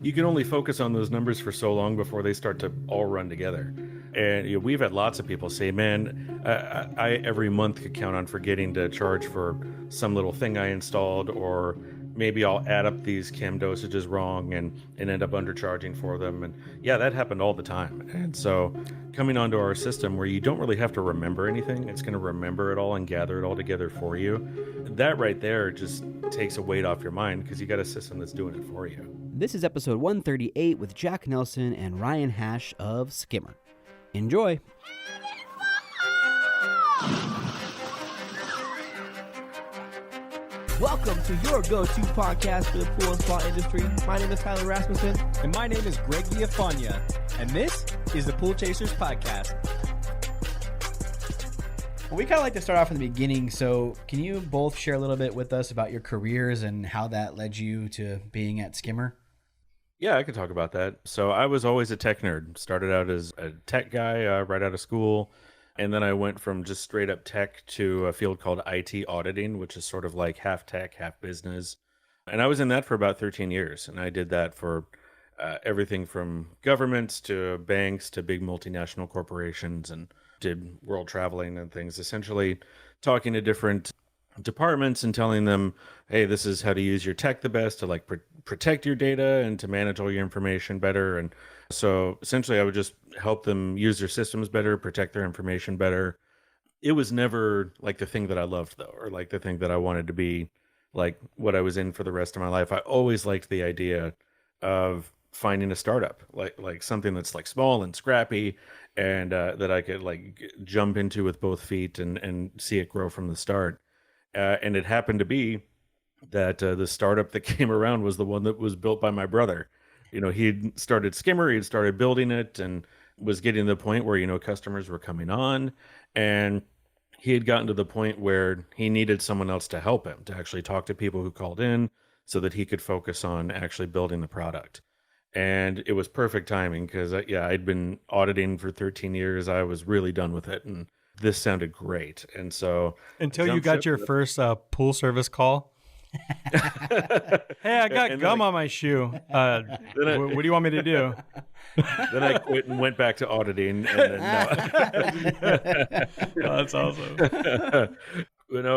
you can only focus on those numbers for so long before they start to all run together. And we've had lots of people say, man, I every month could count on forgetting to charge for some little thing I installed, or maybe I'll add up these chem dosages wrong and end up undercharging for them. And yeah, that happened all the time. And so coming onto our system where you don't really have to remember anything, it's going to remember it all and gather it all together for you. That right there just takes a weight off your mind because you got a system that's doing it for you. This is episode 138 with Jack Nelson and Ryan Hash of Skimmer. Enjoy. Welcome to your go-to podcast for the pool and spa industry. My name is Tyler Rasmussen. And my name is Greg Viafania. And this is the Pool Chasers Podcast. Well, we kind of like to start off from the beginning, so can you both share a little bit with us about your careers and how that led you to being at Skimmer? Yeah, I could talk about that. So I was always a tech nerd. Started out as a tech guy right out of school. And then I went from just straight up tech to a field called IT auditing, which is sort of like half tech, half business. And I was in that for about 13 years. And I did that for everything from governments to banks to big multinational corporations, and did world traveling and things, essentially talking to different departments and telling them, hey, this is how to use your tech the best to like protect your data and to manage all your information better. And so essentially I would just help them use their systems better, protect their information better. It was never like the thing that I loved though, or like the thing that I wanted to be like what I was in for the rest of my life. I always liked the idea of finding a startup, like something that's like small and scrappy and that I could like jump into with both feet and see it grow from the start. And it happened to be that the startup that came around was the one that was built by my brother. He'd started Skimmer, he'd started building it and was getting to the point where, customers were coming on. And he had gotten to the point where he needed someone else to help him, to actually talk to people who called in so that he could focus on actually building the product. And it was perfect timing because, I'd been auditing for 13 years. I was really done with it. And this sounded great. And so until you got your first pool service call. Hey, I got gum on my shoe. What do you want me to do? Then I quit and went back to auditing. And then, Oh, that's awesome.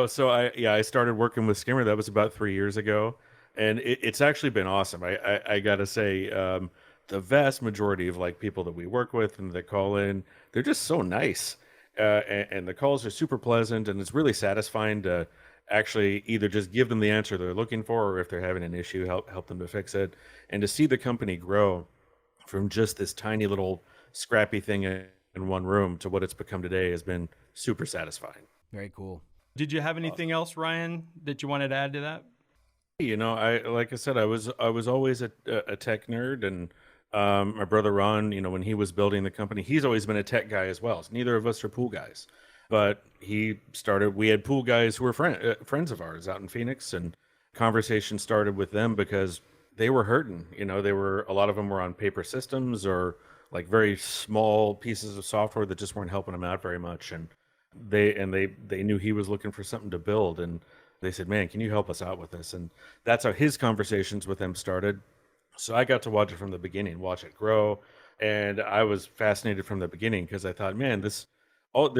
So I started working with Skimmer. That was about 3 years ago. And it's actually been awesome. I got to say, the vast majority of like people that we work with and that call in, they're just so nice. And the calls are super pleasant, and it's really satisfying to actually either just give them the answer they're looking for, or if they're having an issue, help them to fix it. And to see the company grow from just this tiny little scrappy thing in one room to what it's become today has been super satisfying. Very cool. Did you have anything else, Ryan, that you wanted to add to that? Like I said, I was always a tech nerd, and my brother Ron, when he was building the company, he's always been a tech guy as well. So neither of us are pool guys, but we had pool guys who were friends of ours out in Phoenix, and conversation started with them because they were hurting. A lot of them were on paper systems or like very small pieces of software that just weren't helping them out very much. And they knew he was looking for something to build, and they said, man, can you help us out with this? And that's how his conversations with them started. So I got to watch it from the beginning, watch it grow. And I was fascinated from the beginning because I thought, man, there's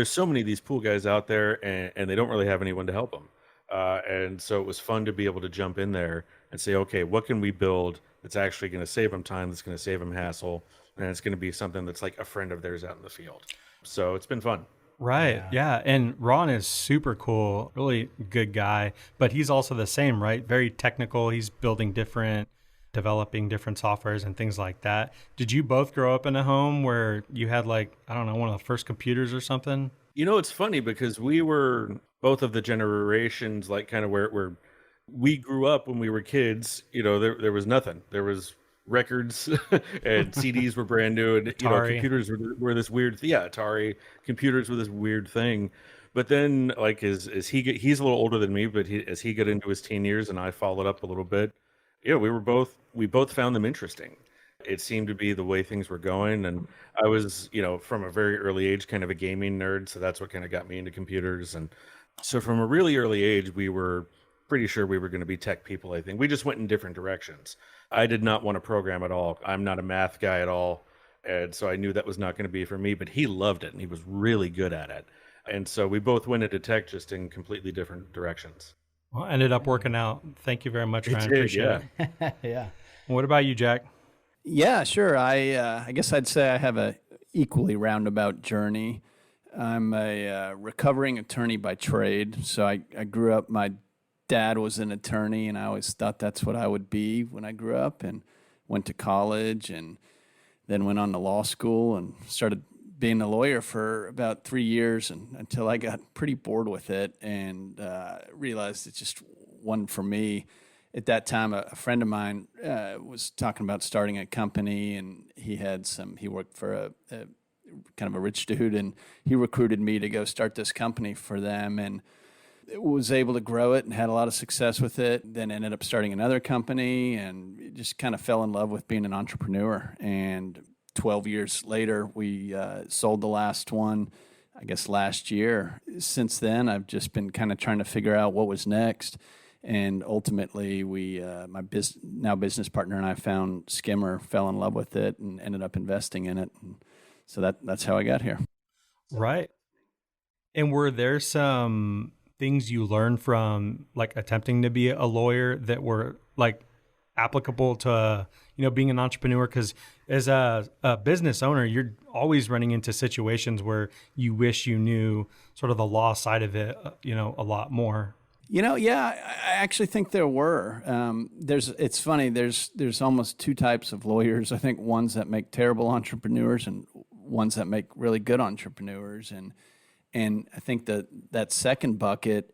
so many of these pool guys out there, and they don't really have anyone to help them. And so it was fun to be able to jump in there and say, okay, what can we build that's actually going to save them time, that's going to save them hassle, and it's going to be something that's like a friend of theirs out in the field. So it's been fun. Right. Yeah. And Ron is super cool, really good guy, but he's also the same, right? Very technical. He's developing different softwares and things like that. Did you both grow up in a home where you had like, I don't know, one of the first computers or something? It's funny because we were both of the generations, like kind of where we grew up when we were kids. There was nothing. There was records and CDs were brand new, and computers were this weird Atari computers were this weird thing. But then like he's a little older than me, but as he got into his teen years and I followed up a little bit, we both found them interesting. It seemed to be the way things were going, and I was from a very early age kind of a gaming nerd, so that's what kind of got me into computers. And so from a really early age we were pretty sure we were going to be tech people. I think we just went in different directions. I did not want to program at all. I'm not a math guy at all. And so I knew that was not going to be for me, but he loved it and he was really good at it. And so we both went into tech just in completely different directions. Well, ended up working out. Thank you very much, It Ryan. did, Appreciate yeah. it. Yeah. What about you, Jack? Yeah, sure. I guess I'd say I have a equally roundabout journey. I'm a recovering attorney by trade. So I grew up, my dad was an attorney, and I always thought that's what I would be when I grew up, and went to college and then went on to law school and started being a lawyer for about 3 years and until I got pretty bored with it and realized it just wasn't for me. At that time, a friend of mine was talking about starting a company, and he worked for a kind of a rich dude, and he recruited me to go start this company for them, and was able to grow it and had a lot of success with it. Then ended up starting another company and just kind of fell in love with being an entrepreneur. And 12 years later, we sold the last one, I guess, last year. Since then, I've just been kind of trying to figure out what was next. And ultimately, my now business partner and I found Skimmer, fell in love with it, and ended up investing in it. And so that's how I got here. Right. And were there some things you learned from like attempting to be a lawyer that were like applicable to, being an entrepreneur? Because as a business owner, you're always running into situations where you wish you knew sort of the law side of it, a lot more. Yeah, I actually think there were. It's funny. There's almost two types of lawyers. I think ones that make terrible entrepreneurs and ones that make really good entrepreneurs. And I think that second bucket,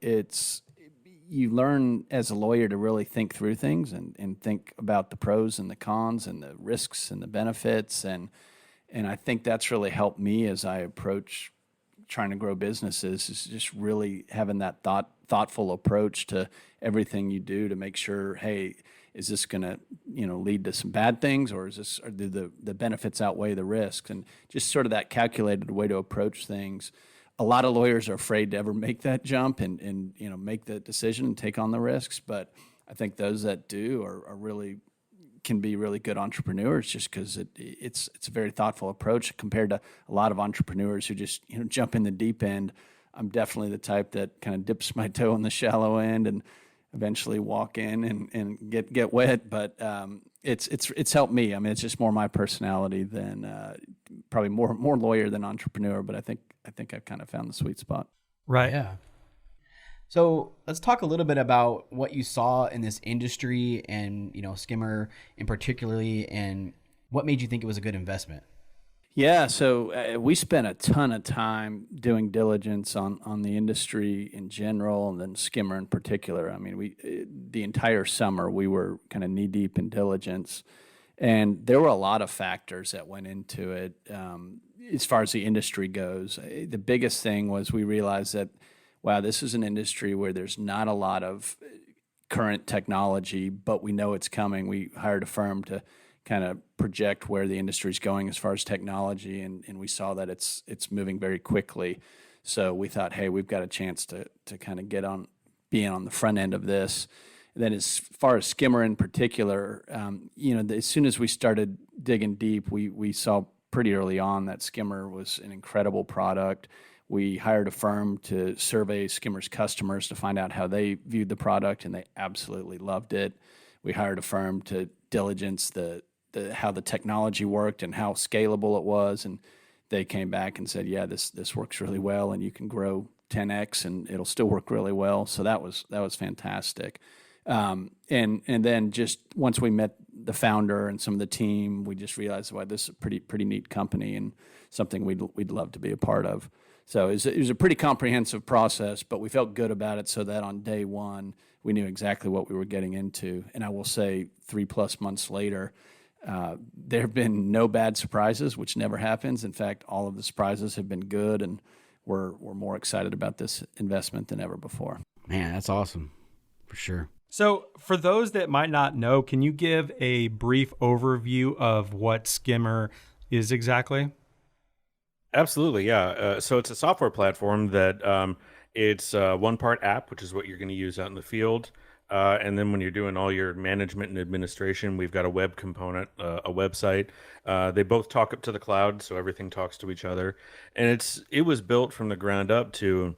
you learn as a lawyer to really think through things and think about the pros and the cons and the risks and the benefits. And I think that's really helped me as I approach trying to grow businesses, is just really having that thoughtful approach to everything you do to make sure, hey, is this going to lead to some bad things, or do the benefits outweigh the risks? And just sort of that calculated way to approach things. A lot of lawyers are afraid to ever make that jump and make the decision and take on the risks. But I think those that do are really can be really good entrepreneurs, just because it's a very thoughtful approach compared to a lot of entrepreneurs who just jump in the deep end. I'm definitely the type that kind of dips my toe in the shallow end and eventually walk in and get wet. But it's helped me. I mean, it's just more my personality than probably more lawyer than entrepreneur. But I think I've kind of found the sweet spot. Right. Yeah. So let's talk a little bit about what you saw in this industry and, Skimmer in particularly, and what made you think it was a good investment? Yeah, so we spent a ton of time doing diligence on the industry in general, and then Skimmer in particular. I mean, the entire summer we were kind of knee deep in diligence, and there were a lot of factors that went into it. As far as the industry goes, the biggest thing was we realized that, wow, this is an industry where there's not a lot of current technology, but we know it's coming. We hired a firm to kind of project where the industry is going as far as technology, and we saw that it's moving very quickly. So we thought, hey, we've got a chance to kind of being on the front end of this. And then as far as Skimmer in particular, as soon as we started digging deep, we saw pretty early on that Skimmer was an incredible product. We hired a firm to survey Skimmer's customers to find out how they viewed the product, and they absolutely loved it. We hired a firm to diligence how the technology worked and how scalable it was, and they came back and said, yeah, this works really well, and you can grow 10x and it'll still work really well. So that was fantastic. And then just once we met the founder and some of the team, we just realized, wow, this is a pretty neat company and something we'd love to be a part of. So it was a pretty comprehensive process, but we felt good about it so that on day one, we knew exactly what we were getting into. And I will say 3+ months later, there have been no bad surprises, which never happens. In fact, all of the surprises have been good, and we're more excited about this investment than ever before. Man, that's awesome, for sure. So for those that might not know, can you give a brief overview of what Skimmer is exactly? Absolutely, yeah. So it's a software platform that it's one part app, which is what you're going to use out in the field, And then when you're doing all your management and administration, we've got a web component, a website. They both talk up to the cloud, so everything talks to each other. And it was built from the ground up to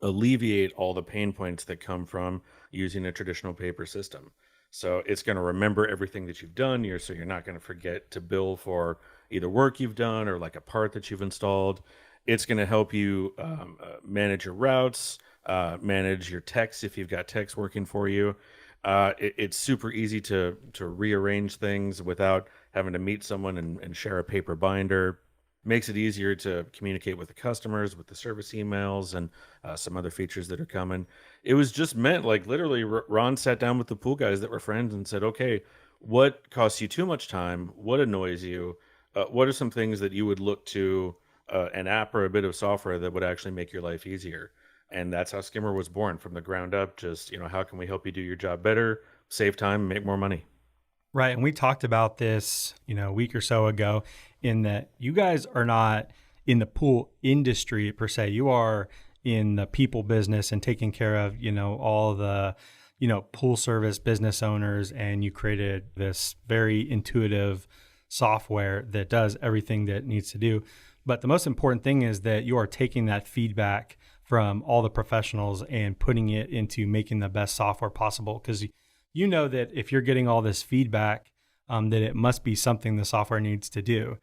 alleviate all the pain points that come from using a traditional paper system. So it's going to remember everything that you've done. So you're not going to forget to bill for either work you've done or like a part that you've installed. It's going to help you manage your routes, manage your techs if you've got techs working for you. It's super easy to rearrange things without having to meet someone and share a paper binder. Makes it easier to communicate with the customers, with the service emails, and some other features that are coming. It was just meant, like literally, Ron sat down with the pool guys that were friends and said, okay, what costs you too much time? What annoys you? What are some things that you would look to an app or a bit of software that would actually make your life easier? And that's how Skimmer was born, from the ground up. Just, how can we help you do your job better, save time, make more money? Right. And we talked about this, a week or so ago, in that you guys are not in the pool industry per se. You are in the people business and taking care of, all the, pool service business owners. And you created this very intuitive software that does everything that it needs to do. But the most important thing is that you are taking that feedback from all the professionals and putting it into making the best software possible. Because you know that if you're getting all this feedback, that it must be something the software needs to do.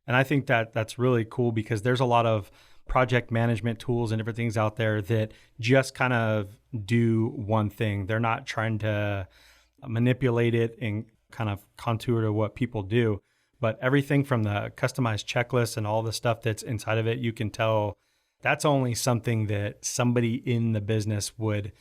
And I think that that's really cool, because there's a lot of project management tools and different things out there that just kind of do one thing. They're not trying to manipulate it and kind of contour to what people do. But everything from the customized checklist and all the stuff that's inside of it, you can tell that's only something that somebody in the business would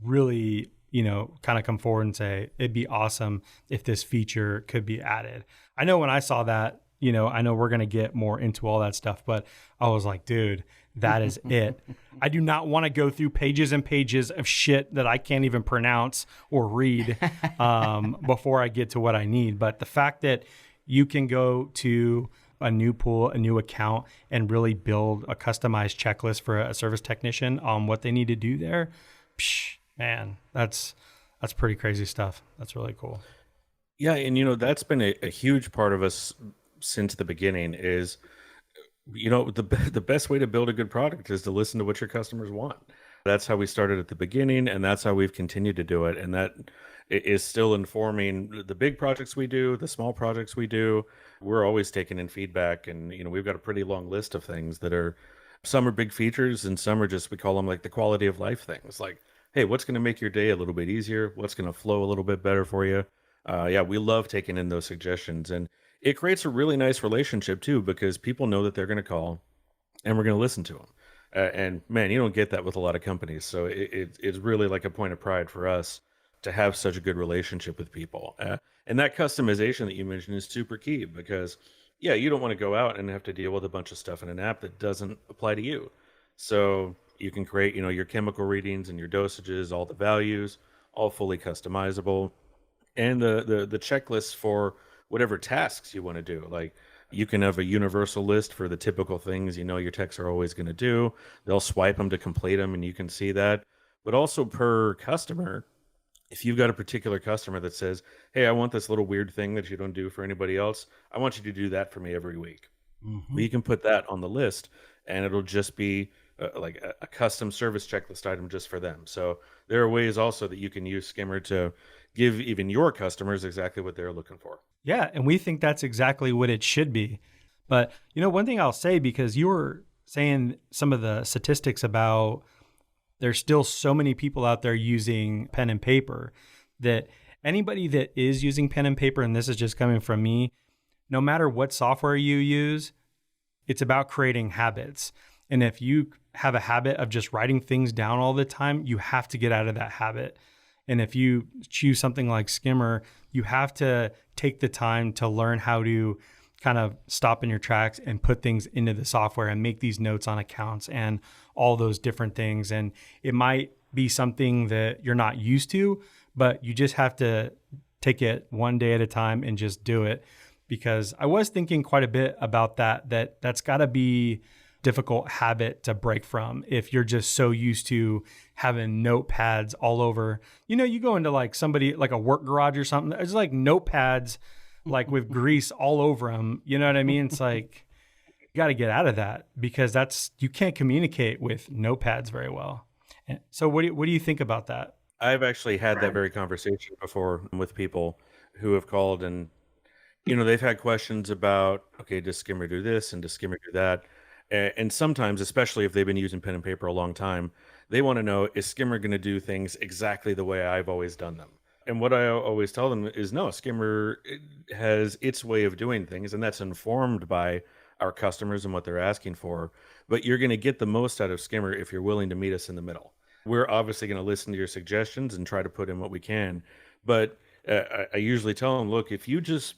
really, kind of come forward and say, it'd be awesome if this feature could be added. I know when I saw that, I know we're going to get more into all that stuff, but I was like, dude, that is it. I do not want to go through pages and pages of shit that I can't even pronounce or read before I get to what I need. But the fact that you can go to a new pool, a new account, and really build a customized checklist for a service technician on what they need to do there, man, that's pretty crazy stuff. That's really cool. Yeah, and that's been a huge part of us since the beginning is, the best way to build a good product is to listen to what your customers want. That's how we started at the beginning, and that's how we've continued to do it. And that is still informing the big projects we do, the small projects we do. We're always taking in feedback, and we've got a pretty long list of things that are, some are big features and some are just, we call them like the quality of life things. Like, hey, what's going to make your day a little bit easier? What's going to flow a little bit better for you? Yeah, we love taking in those suggestions, and it creates a really nice relationship too, because people know that they're going to call and we're going to listen to them. And man, you don't get that with a lot of companies. So it's really like a point of pride for us to have such a good relationship with people. And that customization that you mentioned is super key, because yeah, you don't want to go out and have to deal with a bunch of stuff in an app that doesn't apply to you. So you can create, your chemical readings and your dosages, all the values, all fully customizable. And the checklists for whatever tasks you want to do. Like, you can have a universal list for the typical things your techs are always going to do. They'll swipe them to complete them, and you can see that. But also per customer, if you've got a particular customer that says, hey, I want this little weird thing that you don't do for anybody else, I want you to do that for me every week. Mm-hmm. Well, you can put that on the list, and it'll just be like a custom service checklist item just for them. So there are ways also that you can use Skimmer to give even your customers exactly what they're looking for. Yeah, and we think that's exactly what it should be. But, one thing I'll say, because you were saying some of the statistics about there's still so many people out there using pen and paper, that anybody that is using pen and paper, and this is just coming from me, no matter what software you use, it's about creating habits. And if you have a habit of just writing things down all the time, you have to get out of that habit. And if you choose something like Skimmer, you have to take the time to learn how to kind of stop in your tracks and put things into the software and make these notes on accounts and all those different things. And it might be something that you're not used to, but you just have to take it one day at a time and just do it. Because I was thinking quite a bit about that's got to be difficult habit to break from if you're just so used to having notepads all over. You go into like somebody like a work garage or something, there's like notepads like with grease all over them. You know what I mean? It's like, you got to get out of that because you can't communicate with notepads very well. So what do you think about that? I've actually had that very conversation before with people who have called and, they've had questions about, okay, does Skimmer do this and does Skimmer do that? And sometimes, especially if they've been using pen and paper a long time, they want to know, is Skimmer going to do things exactly the way I've always done them? And what I always tell them is, no, Skimmer has its way of doing things, and that's informed by our customers and what they're asking for. But you're going to get the most out of Skimmer if you're willing to meet us in the middle. We're obviously going to listen to your suggestions and try to put in what we can. But I usually tell them, look, if you just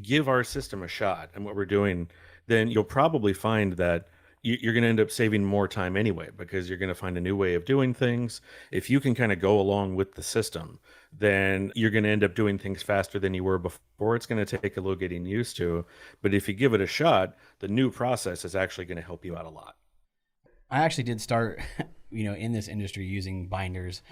give our system a shot and what we're doing, then you'll probably find that you're going to end up saving more time anyway, because you're going to find a new way of doing things. If you can kind of go along with the system, then you're going to end up doing things faster than you were before. It's going to take a little getting used to. But if you give it a shot, the new process is actually going to help you out a lot. I actually did start, in this industry using binders,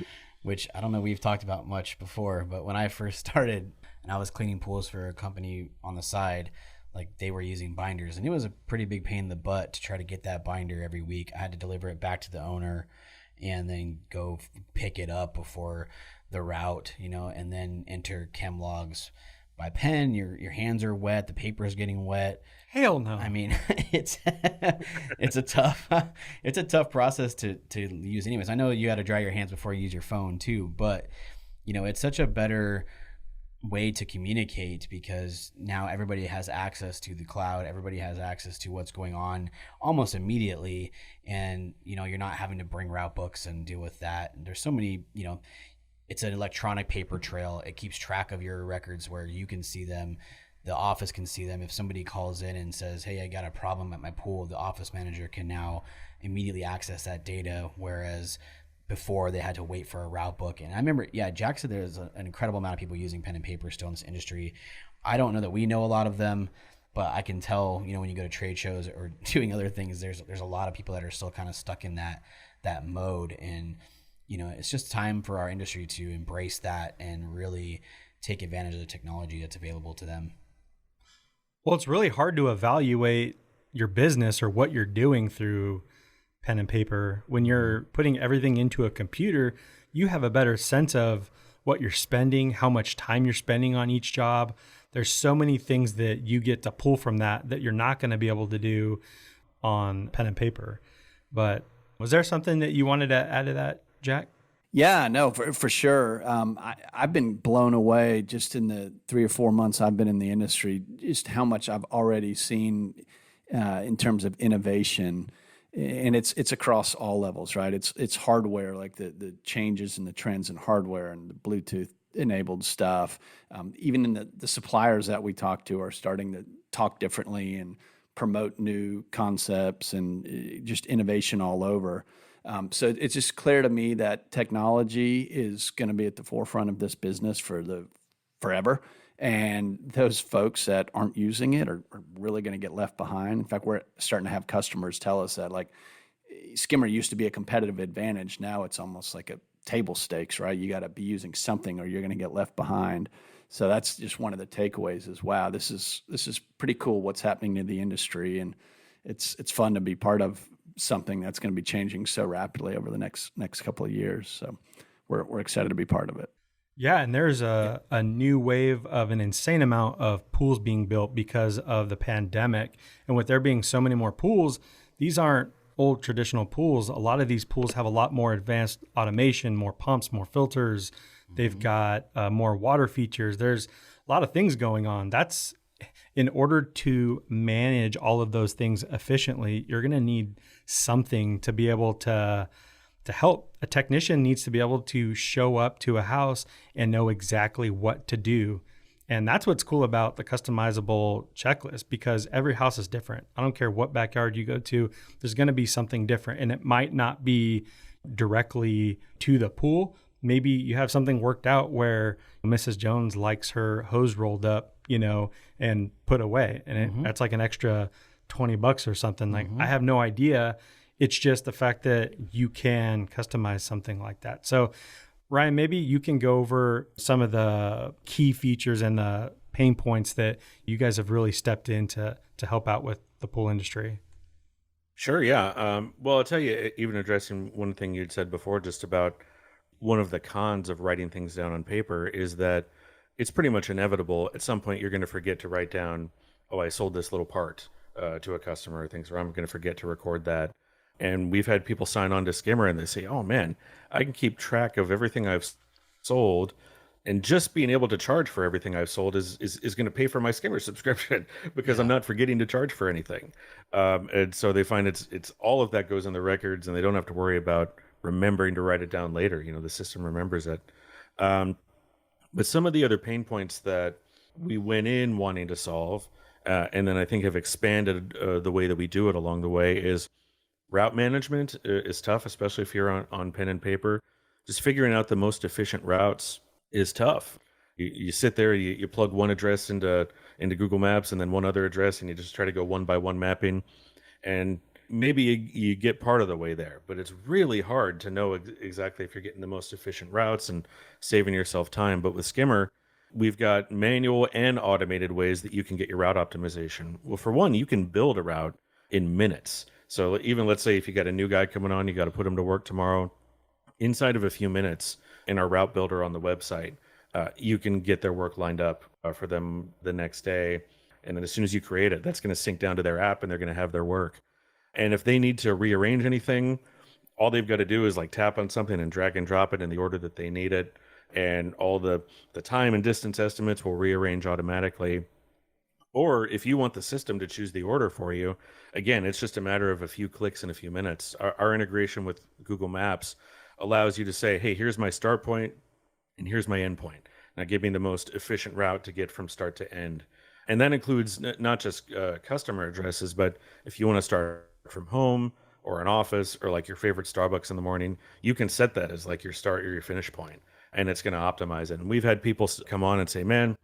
which I don't know we've talked about much before, but when I first started and I was cleaning pools for a company on the side, like they were using binders, and it was a pretty big pain in the butt to try to get that binder every week. I had to deliver it back to the owner and then go pick it up before the route, and then enter chem logs by pen. Your hands are wet, the paper is getting wet. Hell no. I mean, it's a tough process to use anyways. I know you got to dry your hands before you use your phone too, but it's such a better way to communicate because now everybody has access to the cloud. Everybody has access to what's going on almost immediately. And, you're not having to bring route books and deal with that. And there's so many, it's an electronic paper trail. It keeps track of your records where you can see them. The office can see them. If somebody calls in and says, hey, I got a problem at my pool, the office manager can now immediately access that data. Whereas before they had to wait for a route book. And I remember, Jack said there's an incredible amount of people using pen and paper still in this industry. I don't know that we know a lot of them, but I can tell, when you go to trade shows or doing other things, there's a lot of people that are still kind of stuck in that mode. And, it's just time for our industry to embrace that and really take advantage of the technology that's available to them. Well, it's really hard to evaluate your business or what you're doing through pen and paper. When you're putting everything into a computer, you have a better sense of what you're spending, how much time you're spending on each job. There's so many things that you get to pull from that you're not going to be able to do on pen and paper. But was there something that you wanted to add to that, Jack? Yeah, no, for sure. I've been blown away just in the 3 or 4 months I've been in the industry, just how much I've already seen in terms of innovation. And it's across all levels, right? It's hardware, like the changes and the trends in hardware and the Bluetooth enabled stuff. Even in the suppliers that we talk to are starting to talk differently and promote new concepts and just innovation all over. So it's just clear to me that technology is going to be at the forefront of this business for forever. And those folks that aren't using it are really going to get left behind. In fact, we're starting to have customers tell us that, like, Skimmer used to be a competitive advantage. Now it's almost like a table stakes, right? You got to be using something or you're going to get left behind. So that's just one of the takeaways is, wow, this is pretty cool what's happening in the industry. And it's fun to be part of something that's going to be changing so rapidly over the next couple of years. So we're excited to be part of it. Yeah, and there's a new wave of an insane amount of pools being built because of the pandemic. And with there being so many more pools, these aren't old traditional pools. A lot of these pools have a lot more advanced automation, more pumps, more filters. They've got more water features. There's a lot of things going on. That's in order to manage all of those things efficiently, you're going to need something to be able to help. A technician needs to be able to show up to a house and know exactly what to do. And that's what's cool about the customizable checklist, because every house is different. I don't care what backyard you go to, there's going to be something different. And it might not be directly to the pool. Maybe you have something worked out where Mrs. Jones likes her hose rolled up, and put away. And that's like an extra $20 or something. Like I have no idea. It's just the fact that you can customize something like that. So Ryan, maybe you can go over some of the key features and the pain points that you guys have really stepped in to help out with the pool industry. Sure, yeah. Well, I'll tell you, even addressing one thing you'd said before, just about one of the cons of writing things down on paper is that it's pretty much inevitable. At some point, you're going to forget to write down, oh, I sold this little part to a customer or things, or I'm going to forget to record that. And we've had people sign on to Skimmer and they say, oh man, I can keep track of everything I've sold. And just being able to charge for everything I've sold is going to pay for my Skimmer subscription because I'm not forgetting to charge for anything. And so they find it's all of that goes in the records and they don't have to worry about remembering to write it down later. The system remembers it. But some of the other pain points that we went in wanting to solve, and then I think have expanded the way that we do it along the way, is route management is tough, especially if you're on pen and paper. Just figuring out the most efficient routes is tough. You sit there, you plug one address into Google Maps and then one other address, and you just try to go one by one mapping. And maybe you get part of the way there, but it's really hard to know exactly if you're getting the most efficient routes and saving yourself time. But with Skimmer, we've got manual and automated ways that you can get your route optimization. Well, for one, you can build a route in minutes. So even let's say if you got a new guy coming on, you got to put him to work tomorrow. Inside of a few minutes in our route builder on the website, you can get their work lined up for them the next day. And then as soon as you create it, that's going to sync down to their app and they're going to have their work. And if they need to rearrange anything, all they've got to do is like tap on something and drag and drop it in the order that they need it. And all the time and distance estimates will rearrange automatically. Or if you want the system to choose the order for you, again, it's just a matter of a few clicks in a few minutes. Our integration with Google Maps allows you to say, hey, here's my start point and here's my end point. Now give me the most efficient route to get from start to end. And that includes not just customer addresses, but if you want to start from home or an office or like your favorite Starbucks in the morning, you can set that as like your start or your finish point, and it's going to optimize it. And we've had people come on and say, man,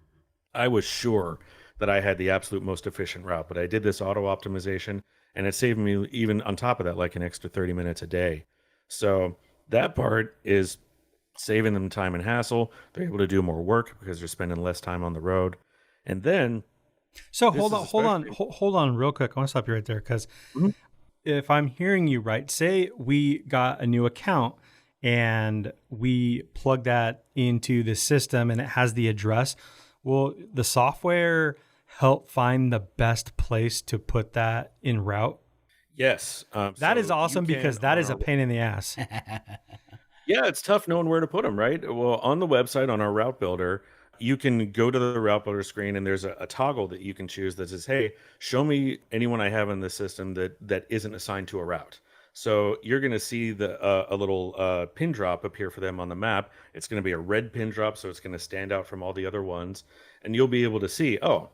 I was sure that I had the absolute most efficient route, but I did this auto optimization and it saved me, even on top of that, like an extra 30 minutes a day. So that part is saving them time and hassle. They're able to do more work because they're spending less time on the road. And then, so hold on real quick. I want to stop you right there because if I'm hearing you right, say we got a new account and we plug that into the system and it has the address. Will the software help find the best place to put that en route? Yes. That is awesome because that is a pain in the ass. Yeah, it's tough knowing where to put them, right? Well, on the website, on our route builder, you can go to the route builder screen and there's a toggle that you can choose that says, hey, show me anyone I have in the system that isn't assigned to a route. So you're going to see a little pin drop appear for them on the map. It's going to be a red pin drop, so it's going to stand out from all the other ones. And you'll be able to see, oh,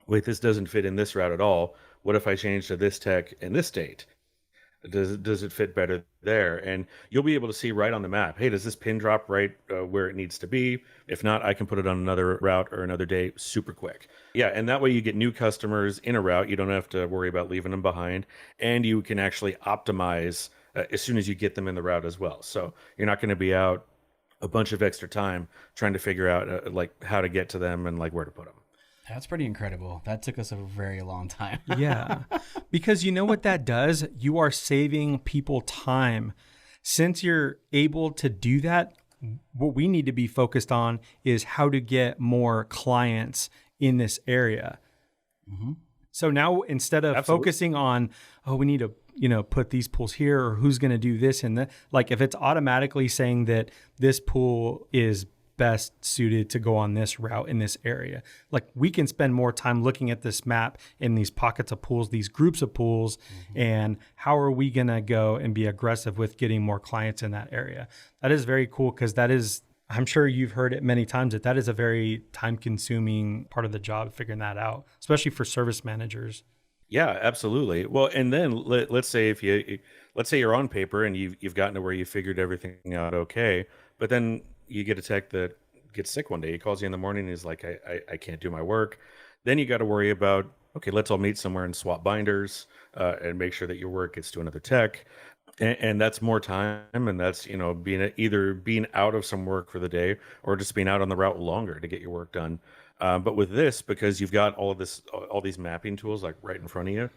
wait, this doesn't fit in this route at all. What if I change to this tech in this state? Does it fit better there? And you'll be able to see right on the map, hey, does this pin drop right where it needs to be? If not, I can put it on another route or another day super quick. Yeah, and that way you get new customers in a route. You don't have to worry about leaving them behind. And you can actually optimize as soon as you get them in the route as well. So you're not going to be out a bunch of extra time trying to figure out like how to get to them and like where to put them. That's pretty incredible. That took us a very long time. Yeah, because you know what that does? You are saving people time. Since you're able to do that, what we need to be focused on is how to get more clients in this area. Mm-hmm. So now instead of focusing on, oh, we need to, put these pools here or who's going to do this and that, like if it's automatically saying that this pool is best suited to go on this route in this area, like we can spend more time looking at this map in these pockets of pools, these groups of pools, and how are we going to go and be aggressive with getting more clients in that area. That is very cool because that is, I'm sure you've heard it many times, that is a very time consuming part of the job, figuring that out, especially for service managers. Yeah, absolutely. Well, and then let's say you're on paper and you've gotten to where you figured everything out okay, but then you get a tech that gets sick one day. He calls you in the morning and he's like, I can't do my work. Then you got to worry about okay, let's all meet somewhere and swap binders and make sure that your work gets to another tech. And that's more time, and that's either being out of some work for the day or just being out on the route longer to get your work done. But with this, because you've got all these mapping tools like right in front of you,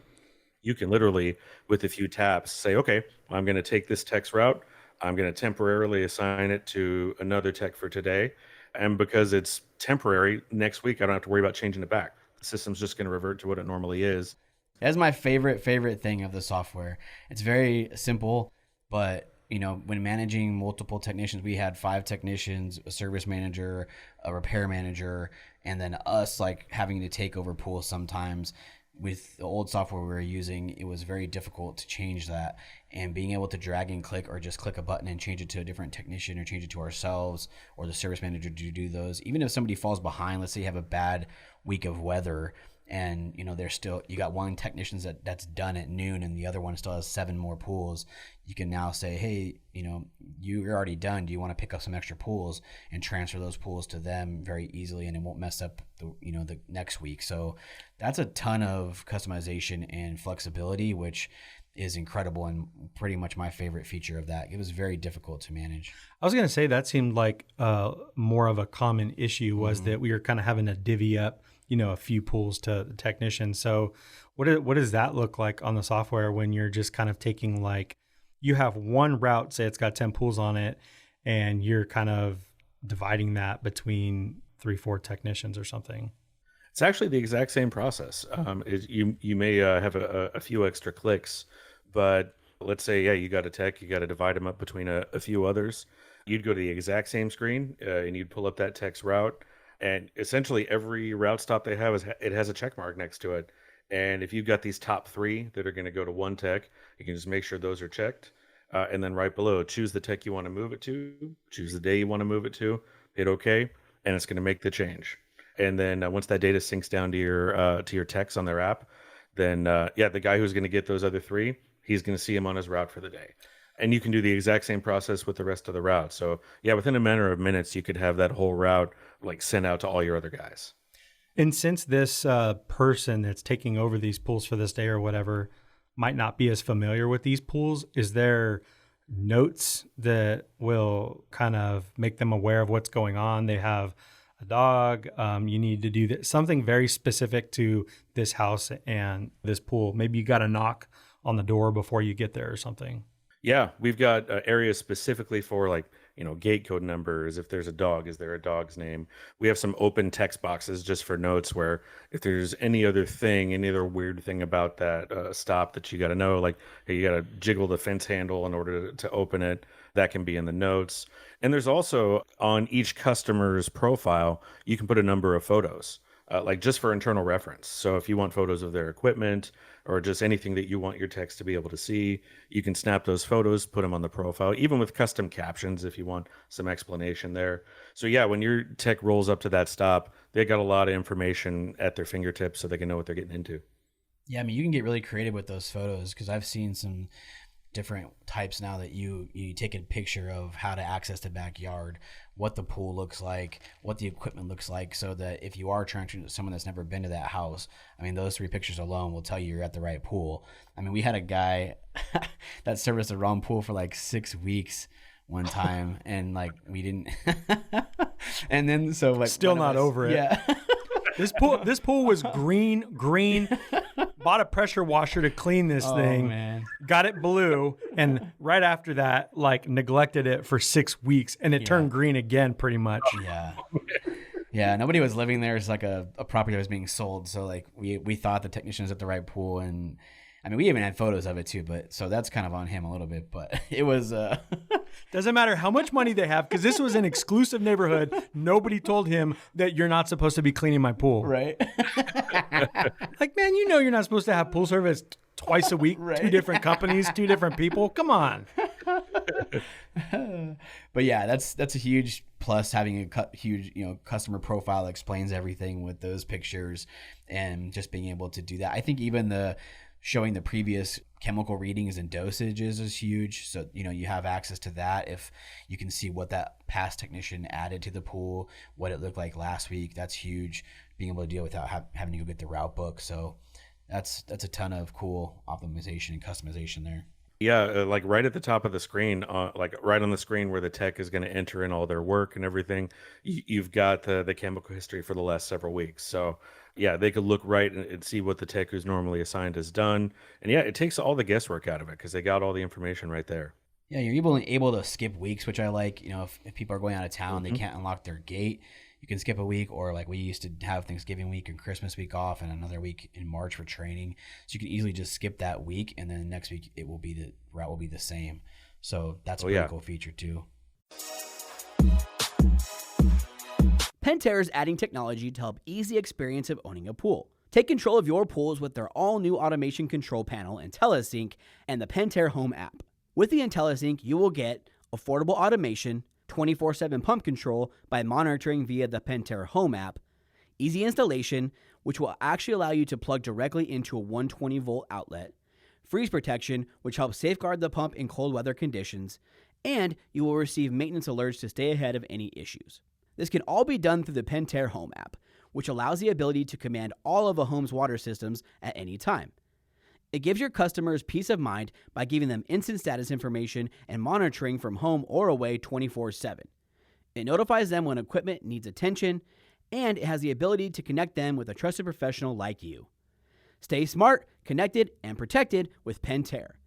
you can literally, with a few taps, say, okay, I'm going to take this tech's route. I'm going to temporarily assign it to another tech for today. And because it's temporary, next week I don't have to worry about changing it back. The system's just going to revert to what it normally is. That's my favorite thing of the software. It's very simple, but when managing multiple technicians, we had 5 technicians, a service manager, a repair manager, and then us like having to take over pools sometimes. With the old software we were using, it was very difficult to change that, and being able to drag and click or just click a button and change it to a different technician or change it to ourselves or the service manager to do those. Even if somebody falls behind, let's say you have a bad week of weather, and you got one technician that's done at noon and the other one still has 7 more pools, you can now say, hey, you're already done, do you want to pick up some extra pools, and transfer those pools to them very easily, and it won't mess up the next week. So that's a ton of customization and flexibility, which is incredible and pretty much my favorite feature of that. It was very difficult to manage. I was going to say that seemed like more of a common issue was that we were kind of having to divvy up a few pools to the technician. So what does that look like on the software when you're just kind of taking like, you have one route, say it's got 10 pools on it, and you're kind of dividing that between 3-4 technicians or something? It's actually the exact same process. You may have a few extra clicks, but let's say, you got a tech, you got to divide them up between a few others. You'd go to the exact same screen and you'd pull up that tech's route. And essentially every route stop they have it has a check mark next to it. And if you've got these top 3 that are going to go to one tech, you can just make sure those are checked. And then right below, choose the tech you want to move it to, choose the day you want to move it to, hit OK, and it's going to make the change. And then once that data syncs down to your techs on their app, then the guy who's going to get those other 3, he's going to see him on his route for the day. And you can do the exact same process with the rest of the route. So within a matter of minutes, you could have that whole route like sent out to all your other guys. And since this person that's taking over these pools for this day or whatever might not be as familiar with these pools, is there notes that will kind of make them aware of what's going on? They have a dog. You need to do something very specific to this house and this pool. Maybe you got to knock on the door before you get there or something. Yeah, we've got areas specifically for like, gate code numbers. If there's a dog, is there a dog's name? We have some open text boxes just for notes where if there's any other weird thing about that stop that you got to know, like, hey, you got to jiggle the fence handle in order to open it, that can be in the notes. And there's also on each customer's profile, you can put a number of photos. Like just for internal reference. So if you want photos of their equipment or just anything that you want your techs to be able to see, you can snap those photos, put them on the profile, even with custom captions if you want some explanation there. So when your tech rolls up to that stop, they got a lot of information at their fingertips so they can know what they're getting into. Yeah, I mean, you can get really creative with those photos because I've seen some different types now that you take a picture of how to access the backyard, what the pool looks like, what the equipment looks like, so that if you are trying to someone that's never been to that house, I mean, those 3 pictures alone will tell you you're at the right pool. I mean, we had a guy that serviced the wrong pool for like 6 weeks one time, and like we didn't and then so like still not over it. Yeah. This pool was green. Bought a pressure washer to clean this thing. Man. Got it blue, and right after that, like neglected it for 6 weeks, and it turned green again, pretty much. Yeah. Nobody was living there. It's like a property that was being sold. So like we thought the technician was at the right pool, and I mean we even had photos of it too. But so that's kind of on him a little bit. But it was. Doesn't matter how much money they have, because this was an exclusive neighborhood. Nobody told him that you're not supposed to be cleaning my pool. Right. Like, man, you're not supposed to have pool service twice a week, right? 2 different companies, 2 different people. Come on. But that's a huge plus, having a huge customer profile that explains everything with those pictures and just being able to do that. I think even showing the previous chemical readings and dosages is huge. So, you have access to that. If you can see what that past technician added to the pool, what it looked like last week, that's huge. Being able to deal without having to go get the route book. So that's a ton of cool optimization and customization there. Yeah, like right at the top of the screen, like right on the screen where the tech is going to enter in all their work and everything, you've got the chemical history for the last several weeks. So yeah, they could look right and see what the tech who's normally assigned has done. And yeah, it takes all the guesswork out of it because they got all the information right there. Yeah, you're able to skip weeks, which I like. If people are going out of town, they can't unlock their gate, you can skip a week, or like we used to have Thanksgiving week and Christmas week off and another week in March for training. So you can easily just skip that week, and then next week the route will be the same. So that's a pretty cool feature too. Pentair is adding technology to help ease the experience of owning a pool. Take control of your pools with their all-new automation control panel, IntelliSync, and the Pentair Home app. With the IntelliSync, you will get affordable automation, 24/7 pump control by monitoring via the Pentair Home app, easy installation, which will actually allow you to plug directly into a 120-volt outlet, freeze protection, which helps safeguard the pump in cold weather conditions, and you will receive maintenance alerts to stay ahead of any issues. This can all be done through the Pentair Home app, which allows the ability to command all of a home's water systems at any time. It gives your customers peace of mind by giving them instant status information and monitoring from home or away 24/7. It notifies them when equipment needs attention, and it has the ability to connect them with a trusted professional like you. Stay smart, connected, and protected with Pentair.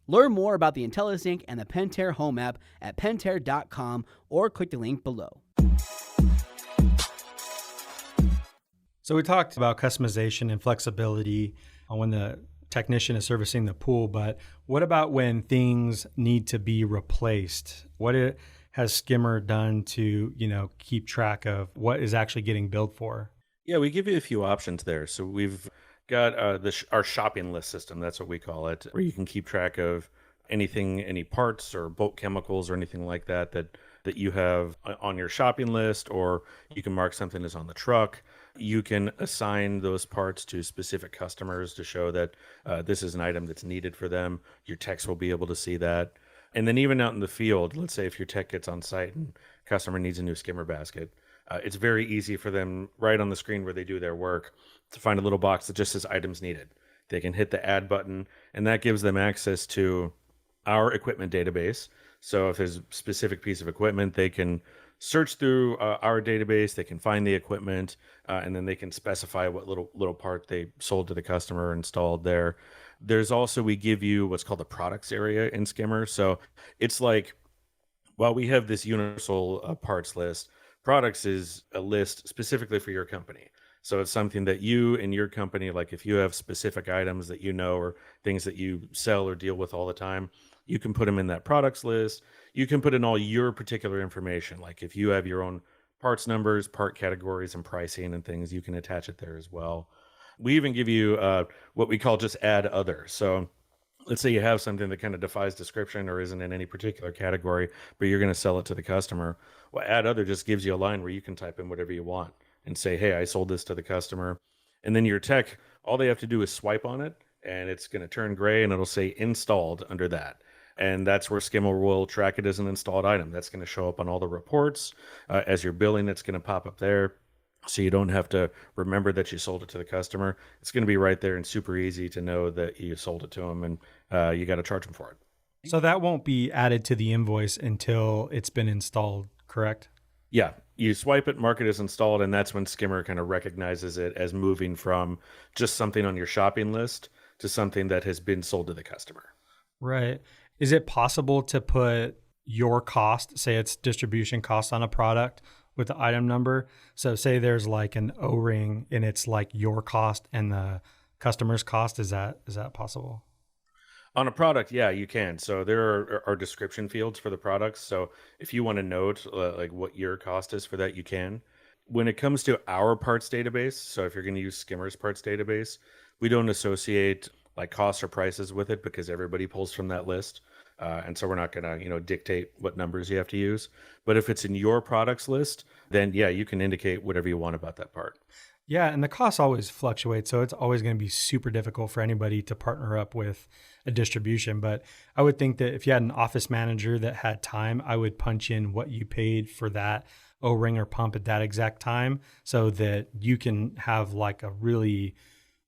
Learn more about the IntelliSync and the Pentair Home app at pentair.com or click the link below. So we talked about customization and flexibility on when the technician is servicing the pool, but what about when things need to be replaced? What has Skimmer done to, keep track of what is actually getting billed for? Yeah, we give you a few options there. So we've got our shopping list system, that's what we call it, where you can keep track of anything, any parts or bulk chemicals or anything like that you have on your shopping list, or you can mark something as on the truck. You can assign those parts to specific customers to show that this is an item that's needed for them. Your techs will be able to see that. And then even out in the field, let's say if your tech gets on site and customer needs a new skimmer basket, it's very easy for them right on the screen where they do their work to find a little box that just says items needed. They can hit the add button, and that gives them access to our equipment database. So if there's a specific piece of equipment, they can search through our database, they can find the equipment, and then they can specify what little part they sold to the customer or installed there. There's also, we give you what's called the products area in Skimmer. So it's like, while we have this universal parts list, products is a list specifically for your company. So it's something that you and your company, like if you have specific items that or things that you sell or deal with all the time, you can put them in that products list. You can put in all your particular information. Like if you have your own parts numbers, part categories, and pricing and things, you can attach it there as well. We even give you what we call just add other. So let's say you have something that kind of defies description or isn't in any particular category, but you're going to sell it to the customer. Well, add other just gives you a line where you can type in whatever you want and say, hey, I sold this to the customer. And then your tech, all they have to do is swipe on it, and it's going to turn gray, and it'll say installed under that. And that's where Skimmer will track it as an installed item. That's going to show up on all the reports. As you're billing, it's going to pop up there. So you don't have to remember that you sold it to the customer. It's going to be right there and super easy to know that you sold it to them, and you got to charge them for it. So that won't be added to the invoice until it's been installed, correct? Yeah. You swipe it, mark it as installed, and that's when Skimmer kind of recognizes it as moving from just something on your shopping list to something that has been sold to the customer. Right. Is it possible to put your cost, say it's distribution cost on a product with the item number? So say there's like an O-ring and it's like your cost and the customer's cost. Is that possible? On a product, yeah, you can. So there are description fields for the products. So if you want to note like what your cost is for that, you can. When it comes to our parts database, so if you're going to use Skimmer's parts database, we don't associate like costs or prices with it because everybody pulls from that list. And so we're not going to, dictate what numbers you have to use. But if it's in your products list, then yeah, you can indicate whatever you want about that part. Yeah, and the costs always fluctuate, so it's always going to be super difficult for anybody to partner up with a distribution. But I would think that if you had an office manager that had time, I would punch in what you paid for that O-ring or pump at that exact time so that you can have like a really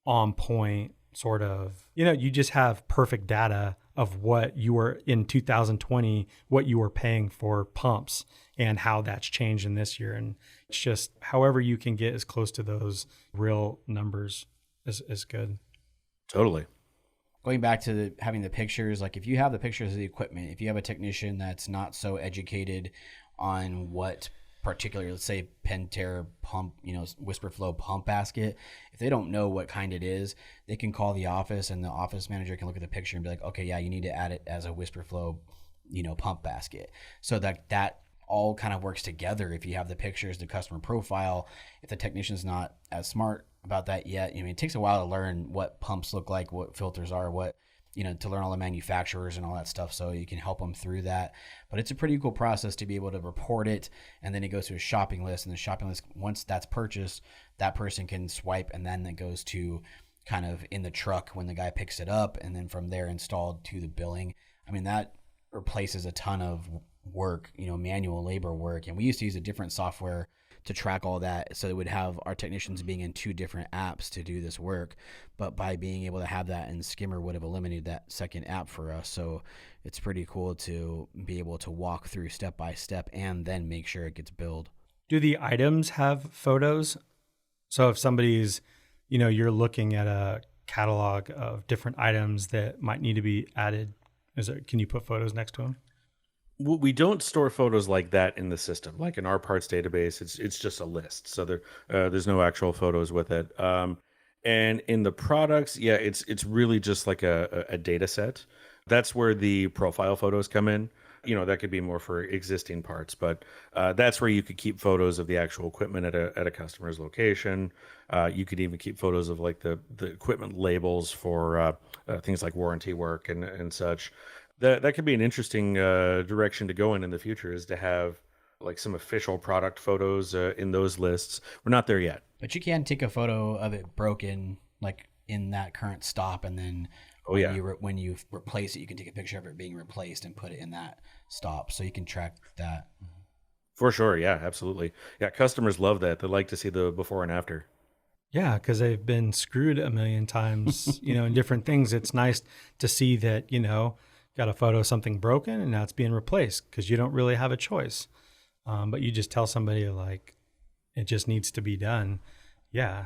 on point sort of, you just have perfect data of what you were in 2020, what you were paying for pumps and how that's changed in this year. And it's just however you can get as close to those real numbers is good. Totally. Going back to having the pictures, like if you have the pictures of the equipment, if you have a technician that's not so educated on what particular, let's say Pentair pump, whisper flow pump basket, if they don't know what kind it is, they can call the office and the office manager can look at the picture and be like, okay, yeah, you need to add it as a whisper flow, pump basket. So that all kind of works together. If you have the pictures, the customer profile, if the technician's not as smart about that yet, it takes a while to learn what pumps look like, what filters are, what, to learn all the manufacturers and all that stuff. So you can help them through that. But it's a pretty cool process to be able to report it. And then it goes to a shopping list, and the shopping list, once that's purchased, that person can swipe, and then it goes to kind of in the truck when the guy picks it up, and then from there installed to the billing. That replaces a ton of work, manual labor work. And we used to use a different software to track all that, so it would have our technicians being in 2 different apps to do this work. But by being able to have that, and Skimmer would have eliminated that second app for us. So it's pretty cool to be able to walk through step by step and then make sure it gets billed. Do the items have photos? So if somebody's, you're looking at a catalog of different items that might need to be added, can you put photos next to them? We don't store photos like that in the system. Like in our parts database, it's just a list. So there's no actual photos with it. And in the products, yeah, it's really just like a data set. That's where the profile photos come in. That could be more for existing parts, but that's where you could keep photos of the actual equipment at a customer's location. You could even keep photos of like the equipment labels for things like warranty work and such. That could be an interesting direction to go in the future, is to have like some official product photos in those lists. We're not there yet. But you can take a photo of it broken, like in that current stop, and then when you replace it, you can take a picture of it being replaced and put it in that stop, so you can track that. For sure, yeah, absolutely. Yeah, customers love that. They like to see the before and after. Yeah, because they've been screwed a million times, in different things. It's nice to see that, got a photo of something broken and now it's being replaced, because you don't really have a choice. But you just tell somebody like it just needs to be done. Yeah.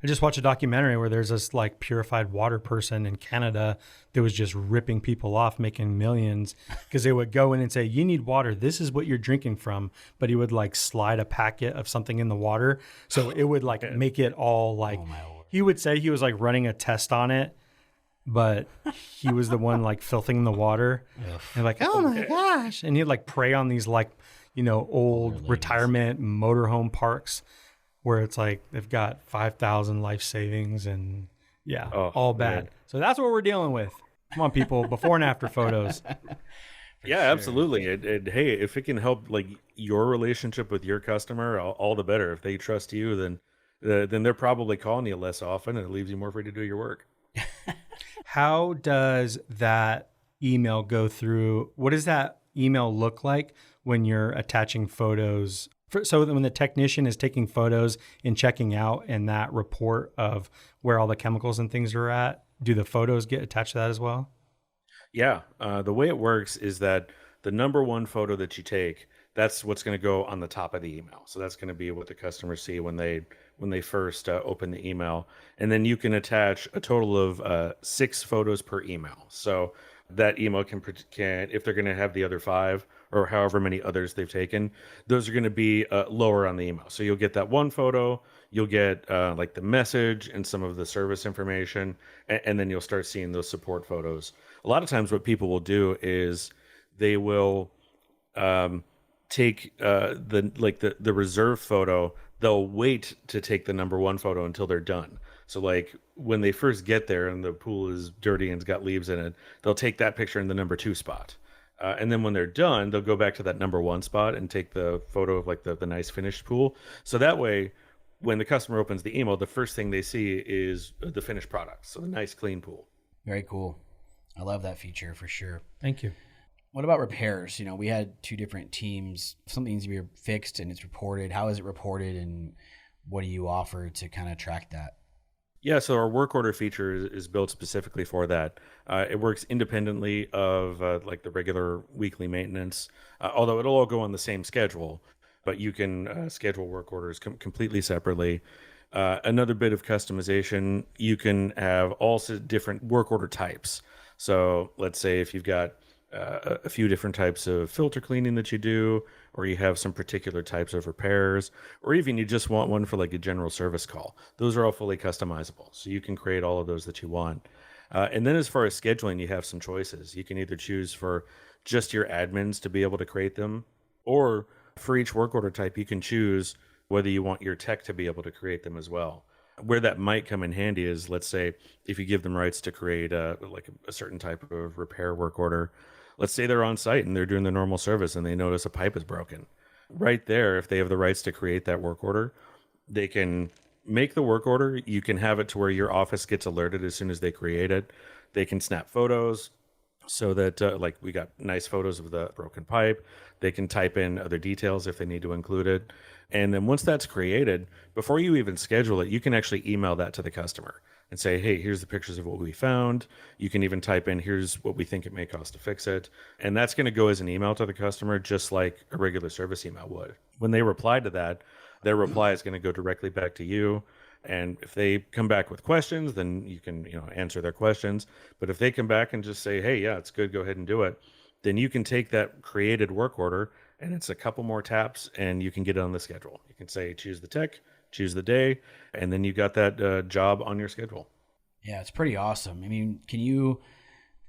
I just watched a documentary where there's this like purified water person in Canada that was just ripping people off, making millions, because they would go in and say, you need water. This is what you're drinking from. But he would like slide a packet of something in the water. So it would like make it all like, he would say he was like running a test on it, but he was the one like filthing the water. And like, oh my gosh. And he'd like prey on these like, old retirement motorhome parks where it's like they've got 5,000 life savings and all bad. Man. So that's what we're dealing with. Come on, people, before and after photos. Yeah, sure. Absolutely. And hey, if it can help like your relationship with your customer, all the better. If they trust you, then they're probably calling you less often, and it leaves you more free to do your work. How does that email go through? What does that email look like when you're attaching photos? So when the technician is taking photos and checking out, and that report of where all the chemicals and things are at, do the photos get attached to that as well? Yeah. The way it works is that the number one photo that you take, that's what's going to go on the top of the email. So that's going to be what the customers see when they first open the email. And then you can attach a total of 6 photos per email. So that email can, if they're going to have the other 5 or however many others they've taken, those are going to be lower on the email. So you'll get that one photo, you'll get like the message and some of the service information, and then you'll start seeing those support photos. A lot of times what people will do is they will take the reserve photo. They'll wait to take the number one photo until they're done. So like when they first get there and the pool is dirty and it's got leaves in it, they'll take that picture in the number 2 spot. And then when they're done, they'll go back to that number 1 spot and take the photo of like the nice finished pool. So that way, when the customer opens the email, the first thing they see is the finished product. So the nice clean pool. Very cool. I love that feature for sure. Thank you. What about repairs? We had two different teams. Something needs to be fixed and it's reported. How is it reported, and what do you offer to kind of track that? Yeah, so our work order feature is built specifically for that. It works independently of like the regular weekly maintenance, although it'll all go on the same schedule, but you can schedule work orders completely separately. Another bit of customization, you can have also different work order types. So let's say if you've got a few different types of filter cleaning that you do, or you have some particular types of repairs, or even you just want one for like a general service call. Those are all fully customizable. So you can create all of those that you want. And then as far as scheduling, you have some choices. You can either choose for just your admins to be able to create them, or for each work order type, you can choose whether you want your tech to be able to create them as well. Where that might come in handy is, let's say, if you give them rights to create like a certain type of repair work order. Let's say they're on site and they're doing the normal service and they notice a pipe is broken. Right there, if they have the rights to create that work order, they can make the work order. You can have it to where your office gets alerted as soon as they create it. They can snap photos so that like we got nice photos of the broken pipe. They can type in other details if they need to include it. And then once that's created, before you even schedule it, you can actually email that to the customer and say, hey, here's the pictures of what we found. You can even type in, here's what we think it may cost to fix it. And that's going to go as an email to the customer, just like a regular service email would. When they reply to that, their reply is going to go directly back to you. And if they come back with questions, then you can, answer their questions. But if they come back and just say, hey, yeah, it's good, go ahead and do it, then you can take that created work order and it's a couple more taps and you can get it on the schedule. You can say, choose the tech, choose the day, and then you got that job on your schedule. Yeah, it's pretty awesome. I mean, can you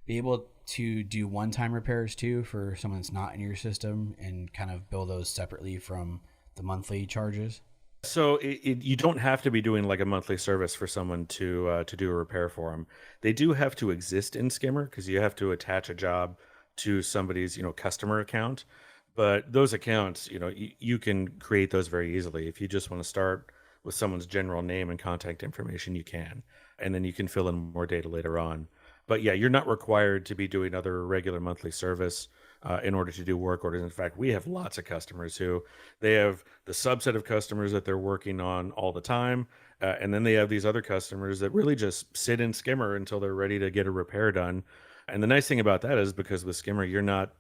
be able to do one-time repairs too for someone that's not in your system and kind of bill those separately from the monthly charges? So you don't have to be doing like a monthly service for someone to do a repair for them. They do have to exist in Skimmer because you have to attach a job to somebody's customer account. But those accounts, you can create those very easily. If you just want to start with someone's general name and contact information, you can. And then you can fill in more data later on. But yeah, you're not required to be doing other regular monthly service in order to do work orders. In fact, we have lots of customers who they have the subset of customers that they're working on all the time. And then they have these other customers that really just sit in Skimmer until they're ready to get a repair done. And the nice thing about that is because with Skimmer, you're not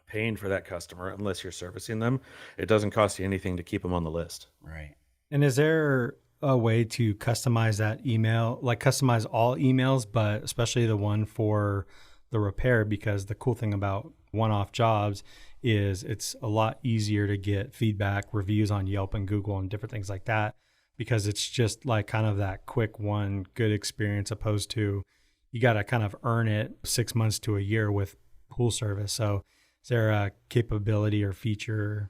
paying for that customer unless you're servicing them. It doesn't cost you anything to keep them on the list. Right. And is there a way to customize that email, like customize all emails, but especially the one for the repair? Because the cool thing about one-off jobs is it's a lot easier to get feedback, reviews on Yelp and Google and different things like that, because it's just like kind of that quick one, good experience, opposed to you got to kind of earn it 6 months to a year with pool service. So is there a capability or feature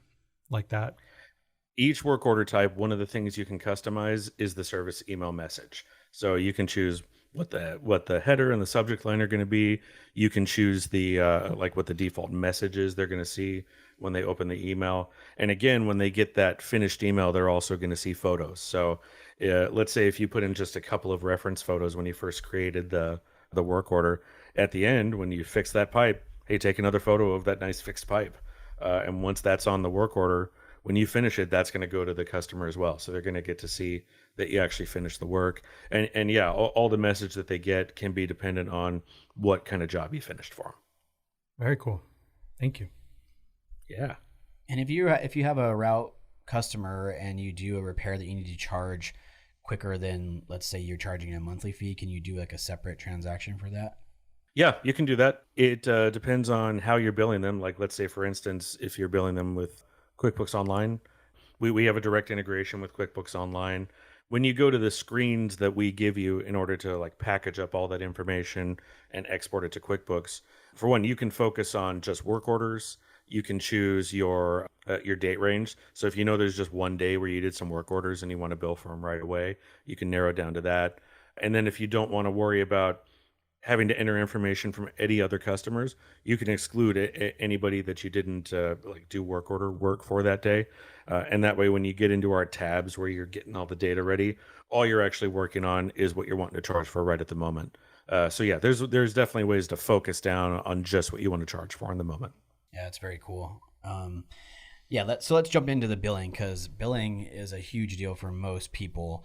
like that? Each work order type, one of the things you can customize is the service email message. So you can choose what the header and the subject line are going to be. You can choose the like what the default messages they're going to see when they open the email. And again, when they get that finished email, they're also going to see photos. So let's say if you put in just a couple of reference photos when you first created the work order, at the end when you fix that pipe, hey, take another photo of that nice fixed pipe. And once that's on the work order, when you finish it, that's going to go to the customer as well. So they're going to get to see that you actually finished the work. And yeah, all the message that they get can be dependent on what kind of job you finished for them. Very cool. Thank you. Yeah. And if you have a route customer and you do a repair that you need to charge quicker than, let's say you're charging a monthly fee, can you do like a separate transaction for that? Yeah, you can do that. It depends on how you're billing them. Like, let's say, for instance, if you're billing them with QuickBooks Online, we have a direct integration with QuickBooks Online. When you go to the screens that we give you in order to like package up all that information and export it to QuickBooks, for one, you can focus on just work orders. You can choose your date range. So if you know there's just one day where you did some work orders and you want to bill for them right away, you can narrow down to that. And then if you don't want to worry about having to enter information from any other customers. You can exclude anybody that you didn't like do work order work for that day. And that way, when you get into our tabs where you're getting all the data ready, all you're actually working on is what you're wanting to charge for right at the moment. So yeah, there's definitely ways to focus down on just what you want to charge for in the moment. Yeah, it's very cool. Yeah, let's jump into the billing, because billing is a huge deal for most people.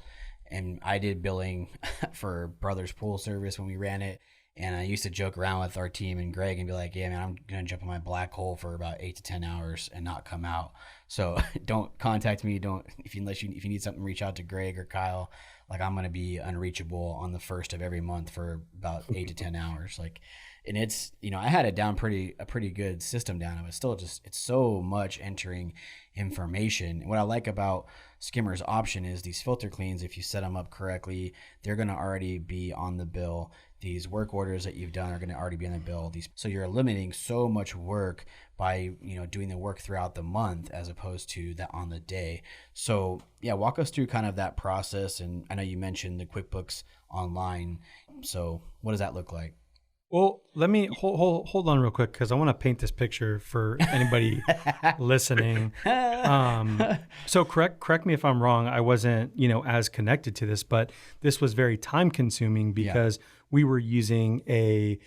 And I did billing for Brothers Pool Service when we ran it. And I used to joke around with our team and Greg and be like, yeah, man, I'm going to jump in my black hole for about 8 to 10 hours and not come out. So don't contact me. If you need something, reach out to Greg or Kyle. Like, I'm going to be unreachable on the first of every month for about 8 to 10 hours. Like, and it's, I had it down a pretty good system down. It was still it's so much entering information. And what I like about Skimmer's option is these filter cleans, if you set them up correctly, they're going to already be on the bill. These work orders that you've done are going to already be on the bill. So you're eliminating so much work by, doing the work throughout the month as opposed to that on the day. So yeah, walk us through kind of that process. And I know you mentioned the QuickBooks Online. So what does that look like? Well, let me hold on real quick, because I want to paint this picture for anybody listening. So correct me if I'm wrong. I wasn't, as connected to this, but this was very time consuming because we were using a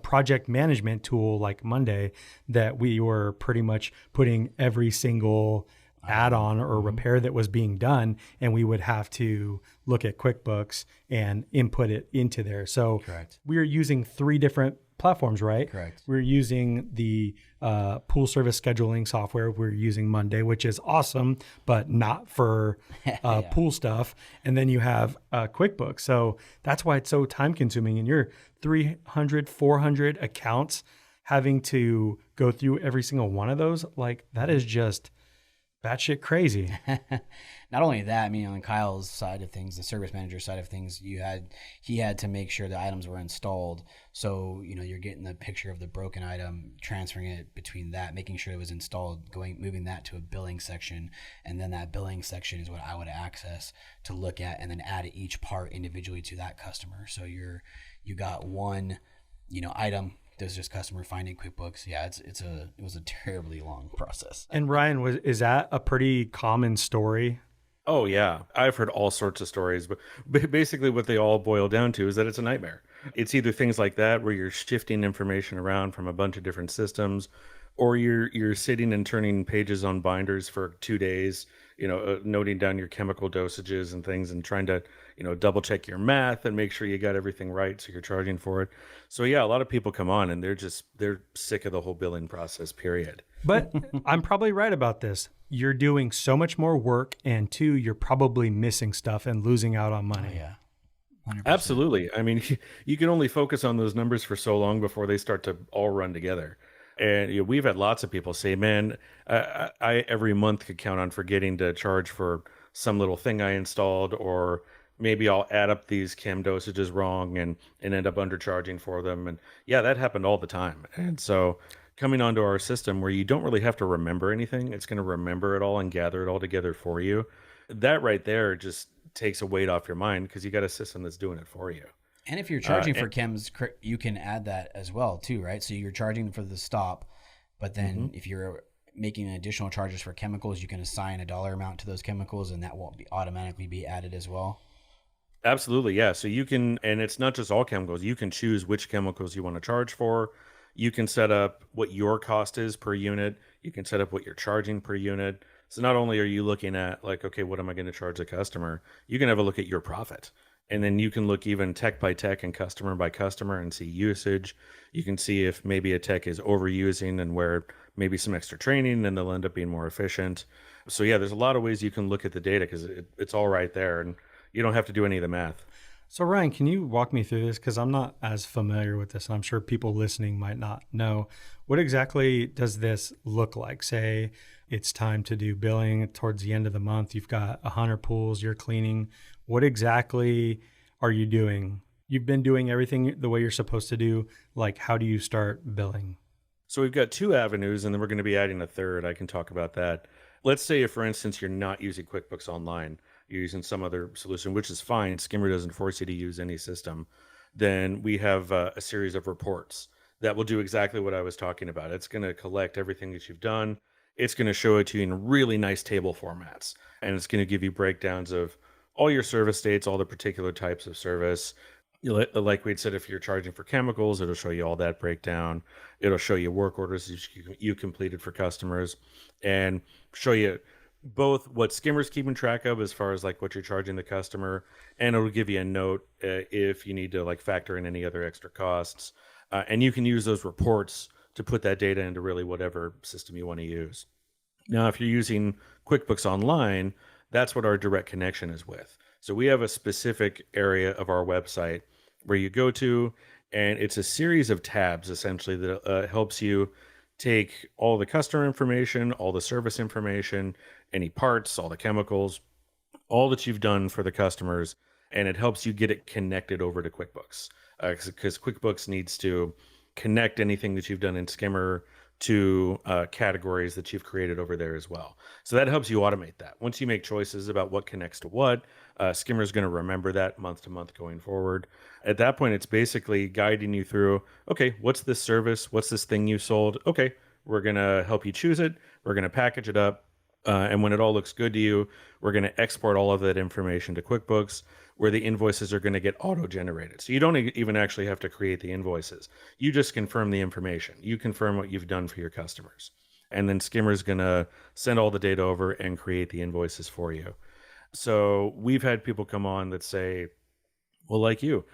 project management tool like Monday that we were pretty much putting every single add-on or repair that was being done, and we would have to look at QuickBooks and input it into there. So Correct. We are using 3 different platforms, right? Correct. We're using the pool service scheduling software. We're using Monday, which is awesome, but not for pool stuff. And then you have QuickBooks. So that's why it's so time consuming. And you're 300, 400 accounts having to go through every single one of those. Like, that is just batshit crazy. Not only that, I mean, on Kyle's side of things, the service manager side of things, he had to make sure the items were installed. So, you're getting the picture of the broken item, transferring it between that, making sure it was installed, moving that to a billing section. And then that billing section is what I would access to look at and then add each part individually to that customer. So you got one, item. There's just customer finding QuickBooks. Yeah, it was a terribly long process. And Ryan, is that a pretty common story? Oh yeah, I've heard all sorts of stories, but basically what they all boil down to is that it's a nightmare. It's either things like that where you're shifting information around from a bunch of different systems, or you're sitting and turning pages on binders for 2 days, noting down your chemical dosages and things, and trying to double check your math and make sure you got everything right so you're charging for it. So yeah, a lot of people come on and they're sick of the whole billing process, period. But I'm probably right about this. You're doing so much more work, and 2, you're probably missing stuff and losing out on money. Oh, yeah. 100%. Absolutely. I mean, you can only focus on those numbers for so long before they start to all run together. And we've had lots of people say, man, I every month could count on forgetting to charge for some little thing I installed, or maybe I'll add up these chem dosages wrong and end up undercharging for them. And yeah, that happened all the time. And so coming onto our system where you don't really have to remember anything, it's going to remember it all and gather it all together for you. That right there just takes a weight off your mind, because you got a system that's doing it for you. And if you're charging for chems, you can add that as well too, right? So you're charging for the stop, but then if you're making additional charges for chemicals, you can assign a dollar amount to those chemicals, and that won't automatically be added as well. Absolutely, yeah. So you can, and it's not just all chemicals, you can choose which chemicals you want to charge for. You can set up what your cost is per unit. You can set up what you're charging per unit. So not only are you looking at like, okay, what am I going to charge the customer? You can have a look at your profit. And then you can look even tech by tech and customer by customer and see usage. You can see if maybe a tech is overusing and where maybe some extra training and they'll end up being more efficient. So yeah, there's a lot of ways you can look at the data, because it's all right there and you don't have to do any of the math. So Ryan, can you walk me through this? Because I'm not as familiar with this. I'm sure people listening might not know. What exactly does this look like? Say it's time to do billing towards the end of the month. You've got 100 pools, you're cleaning. What exactly are you doing? You've been doing everything the way you're supposed to do. Like, how do you start billing? So we've got 2 avenues, and then we're going to be adding a third. I can talk about that. Let's say if, for instance, you're not using QuickBooks Online, you're using some other solution, which is fine. Skimmer doesn't force you to use any system. then we have a series of reports that will do exactly what I was talking about. It's going to collect everything that you've done. It's going to show it to you in really nice table formats. And it's going to give you breakdowns of all your service dates, all the particular types of service. Like we'd said, if you're charging for chemicals, it'll show you all that breakdown. It'll show you work orders you completed for customers, and show you both what Skimmer's keeping track of as far as like what you're charging the customer, and it'll give you a note if you need to like factor in any other extra costs. And you can use those reports to put that data into really whatever system you want to use. Now, if you're using QuickBooks Online, that's what our direct connection is with. So we have a specific area of our website where you go to, and it's a series of tabs essentially that helps you take all the customer information, all the service information, any parts, all the chemicals, all that you've done for the customers, and it helps you get it connected over to QuickBooks, because QuickBooks needs to connect anything that you've done in Skimmer to categories that you've created over there as well. So that helps you automate that. Once you make choices about what connects to what, Skimmer is going to remember that month to month going forward. At that point, it's basically guiding you through, okay, what's this service? What's this thing you sold? Okay, we're going to help you choose it. We're going to package it up. And when it all looks good to you, we're going to export all of that information to QuickBooks, where the invoices are going to get auto-generated. So you don't even actually have to create the invoices. You just confirm the information. You confirm what you've done for your customers. And then Skimmer's going to send all the data over and create the invoices for you. So we've had people come on that say, well, like you,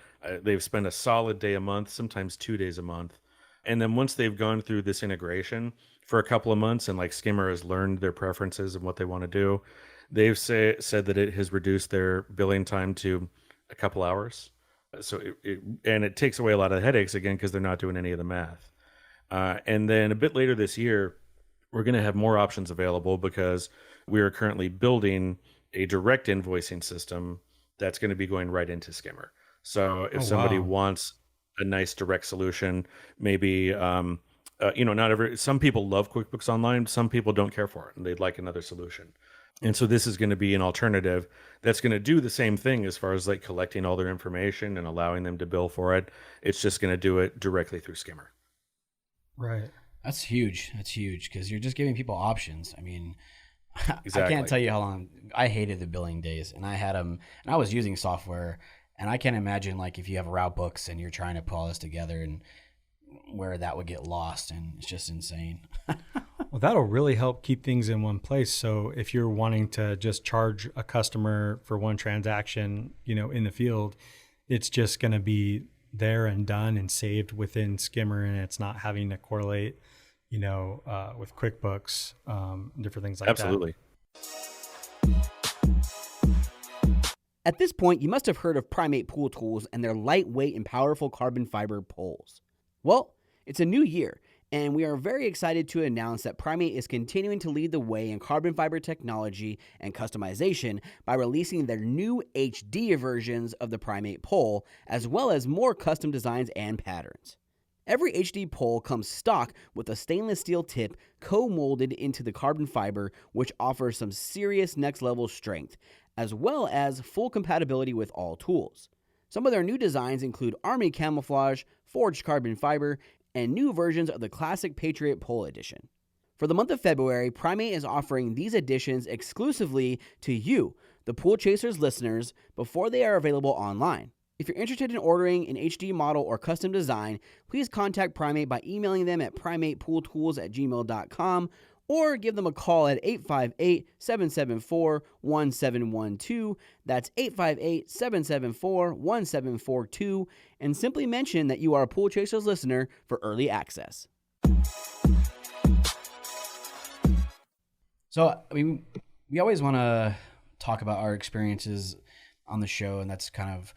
they've spent a solid day a month, sometimes 2 days a month. And then once they've gone through this integration for a couple of months, and like Skimmer has learned their preferences and what they want to do, they've said that it has reduced their billing time to a couple hours. So it takes away a lot of the headaches again, because they're not doing any of the math. And then a bit later this year, we're going to have more options available, because we are currently building a direct invoicing system that's going to be going right into Skimmer. So if somebody wants a nice direct solution, maybe some people love QuickBooks Online, some people don't care for it and they'd like another solution. And so this is going to be an alternative that's going to do the same thing as far as like collecting all their information and allowing them to bill for it. It's just going to do it directly through Skimmer. Right. That's huge. That's huge, because you're just giving people options. I mean, Exactly. I can't tell you how long I hated the billing days, and I had them, and I was using software, and I can't imagine like if you have route books and you're trying to put all this together and where that would get lost, and it's just insane. Well, that'll really help keep things in one place. So if you're wanting to just charge a customer for one transaction, in the field, it's just going to be there and done and saved within Skimmer, and it's not having to correlate, with QuickBooks, different things like Absolutely. that. At this point, you must have heard of Primate Pool Tools and their lightweight and powerful carbon fiber poles. Well, it's a new year, and we are very excited to announce that Primate is continuing to lead the way in carbon fiber technology and customization by releasing their new HD versions of the Primate pole, as well as more custom designs and patterns. Every HD pole comes stock with a stainless steel tip co-molded into the carbon fiber, which offers some serious next-level strength, as well as full compatibility with all tools. Some of their new designs include Army Camouflage, Forged Carbon Fiber, and new versions of the classic Patriot Pole Edition. For the month of February, Primate is offering these editions exclusively to you, the Pool Chasers listeners, before they are available online. If you're interested in ordering an HD model or custom design, please contact Primate by emailing them at primatepooltools@gmail.com or give them a call at 858-774-1712. That's 858-774-1742, and simply mention that you are a Pool Chasers listener for early access. So, I mean, we always want to talk about our experiences on the show, and that's kind of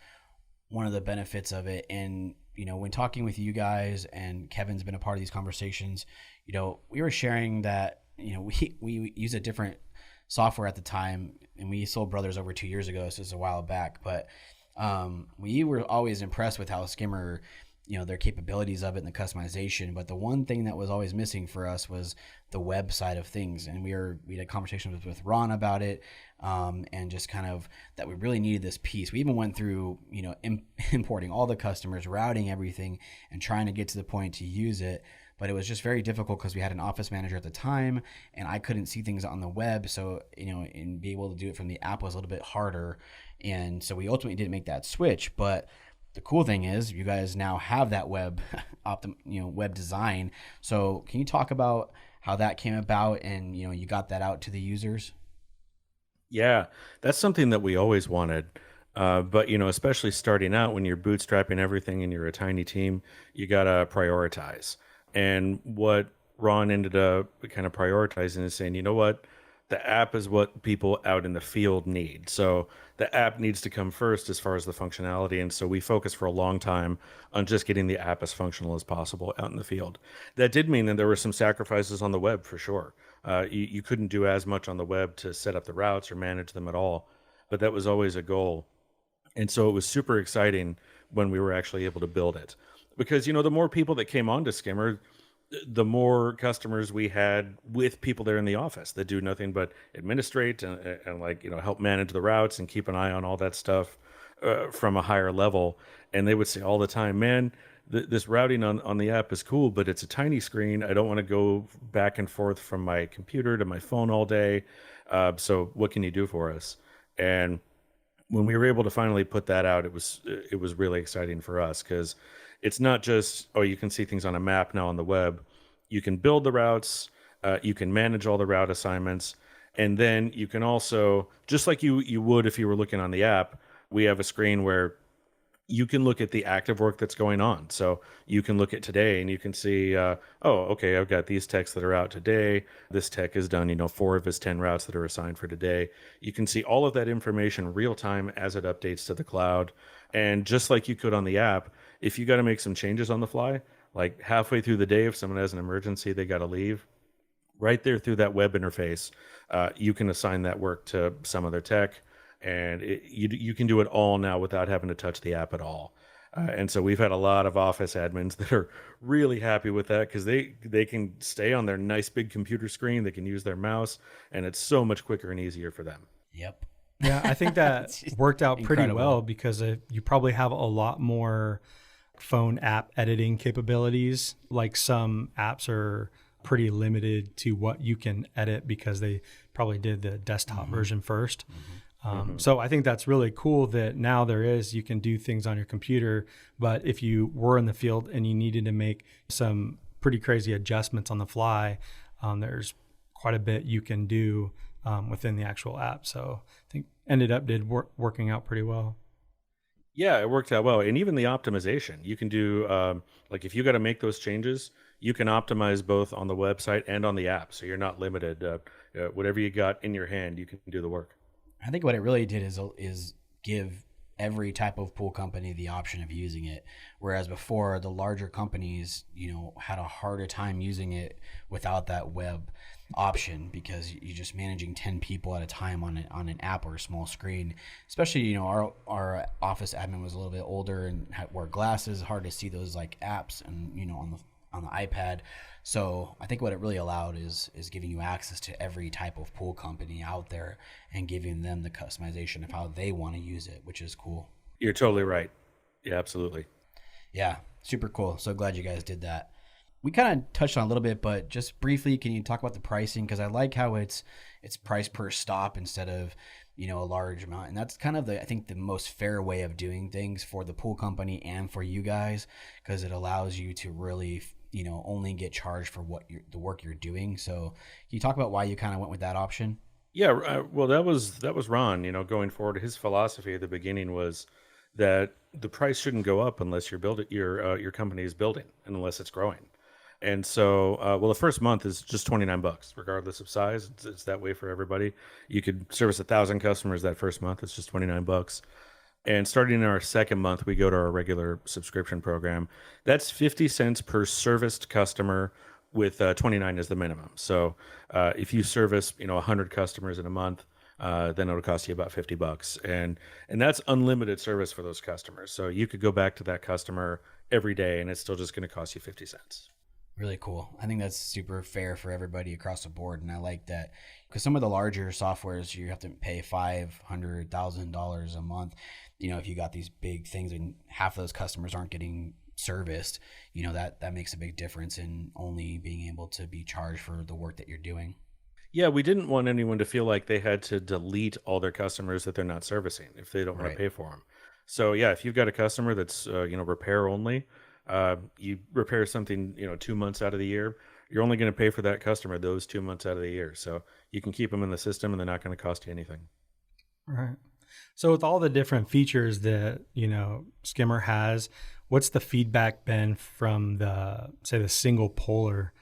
one of the benefits of it. And, when talking with you guys, and Kevin's been a part of these conversations, we were sharing that, we use a different software at the time, and we sold Brothers over 2 years ago, so it's a while back. But we were always impressed with how Skimmer their capabilities of it and the customization. But the one thing that was always missing for us was the web side of things. And we had conversations with Ron about it, and just kind of that we really needed this piece. We even went through, importing all the customers, routing everything, and trying to get to the point to use it. But it was just very difficult because we had an office manager at the time, and I couldn't see things on the web. So, and be able to do it from the app was a little bit harder. And so we ultimately didn't make that switch. But the cool thing is you guys now have that web web design. So can you talk about how that came about and, you got that out to the users? Yeah, that's something that we always wanted. But, especially starting out when you're bootstrapping everything and you're a tiny team, you got to prioritize. And what Ron ended up kind of prioritizing is saying, you know what? The app is what people out in the field need. So the app needs to come first as far as the functionality. And so we focused for a long time on just getting the app as functional as possible out in the field. That did mean that there were some sacrifices on the web for sure. You couldn't do as much on the web to set up the routes or manage them at all, but that was always a goal. And so it was super exciting when we were actually able to build it. Because, the more people that came onto Skimmer, the more customers we had with people there in the office that do nothing but administrate and help manage the routes and keep an eye on all that stuff from a higher level. And they would say all the time, man, this routing on the app is cool, but it's a tiny screen. I don't want to go back and forth from my computer to my phone all day. So what can you do for us? And when we were able to finally put that out, it was really exciting for us because it's not just, you can see things on a map now on the web. You can build the routes, you can manage all the route assignments, and then you can also, just like you would if you were looking on the app, we have a screen where you can look at the active work that's going on. So you can look at today and you can see, okay, I've got these techs that are out today. This tech has done, 4 of his 10 routes that are assigned for today. You can see all of that information real time as it updates to the cloud. And just like you could on the app, if you got to make some changes on the fly, like halfway through the day, if someone has an emergency, they got to leave, right there through that web interface, you can assign that work to some other tech. And you can do it all now without having to touch the app at all. And so we've had a lot of office admins that are really happy with that because they can stay on their nice big computer screen. They can use their mouse, and it's so much quicker and easier for them. Yep. Yeah, I think that worked out pretty Incredible. well because you probably have a lot more phone app editing capabilities. Like some apps are pretty limited to what you can edit because they probably did the desktop version first. So I think that's really cool that now you can do things on your computer, but if you were in the field and you needed to make some pretty crazy adjustments on the fly, there's quite a bit you can do within the actual app. So I think working out pretty well. Yeah, it worked out well. And even the optimization, you can do, if you got to make those changes, you can optimize both on the website and on the app. So you're not limited. Whatever you got in your hand, you can do the work. I think what it really did is give every type of pool company the option of using it. Whereas before, the larger companies, had a harder time using it without that web option because you're just managing 10 people at a time on an app or a small screen. Especially, our office admin was a little bit older and wore glasses, hard to see those like apps and on the iPad. So I think what it really allowed is giving you access to every type of pool company out there and giving them the customization of how they want to use it, which is cool. You're totally right. Yeah, absolutely. Yeah, super cool. So glad you guys did that. We kind of touched on a little bit, but just briefly, can you talk about the pricing? Because I like how it's price per stop instead of a large amount, and that's kind of I think the most fair way of doing things for the pool company and for you guys, because it allows you to really only get charged for the work you're doing. So can you talk about why you kind of went with that option? Yeah, well, that was Ron. Going forward, his philosophy at the beginning was that the price shouldn't go up unless your company is building and unless it's growing. And so, the first month is just $29, regardless of size. It's that way for everybody. You could service 1,000 customers that first month. It's just $29. And starting in our second month, we go to our regular subscription program. That's 50 cents per serviced customer with 29 as the minimum. So if you service 100 customers in a month, then it'll cost you about $50. And that's unlimited service for those customers. So you could go back to that customer every day and it's still just going to cost you 50 cents. Really cool. I think that's super fair for everybody across the board. And I like that because some of the larger softwares, you have to pay $500,000 a month. If you got these big things and half of those customers aren't getting serviced, that makes a big difference in only being able to be charged for the work that you're doing. Yeah, we didn't want anyone to feel like they had to delete all their customers that they're not servicing if they don't want to pay for them. So yeah, if you've got a customer that's repair only, you repair something 2 months out of the year, you're only going to pay for that customer those 2 months out of the year. So you can keep them in the system and they're not going to cost you anything. Right. So with all the different features that Skimmer has, what's the feedback been from the single poller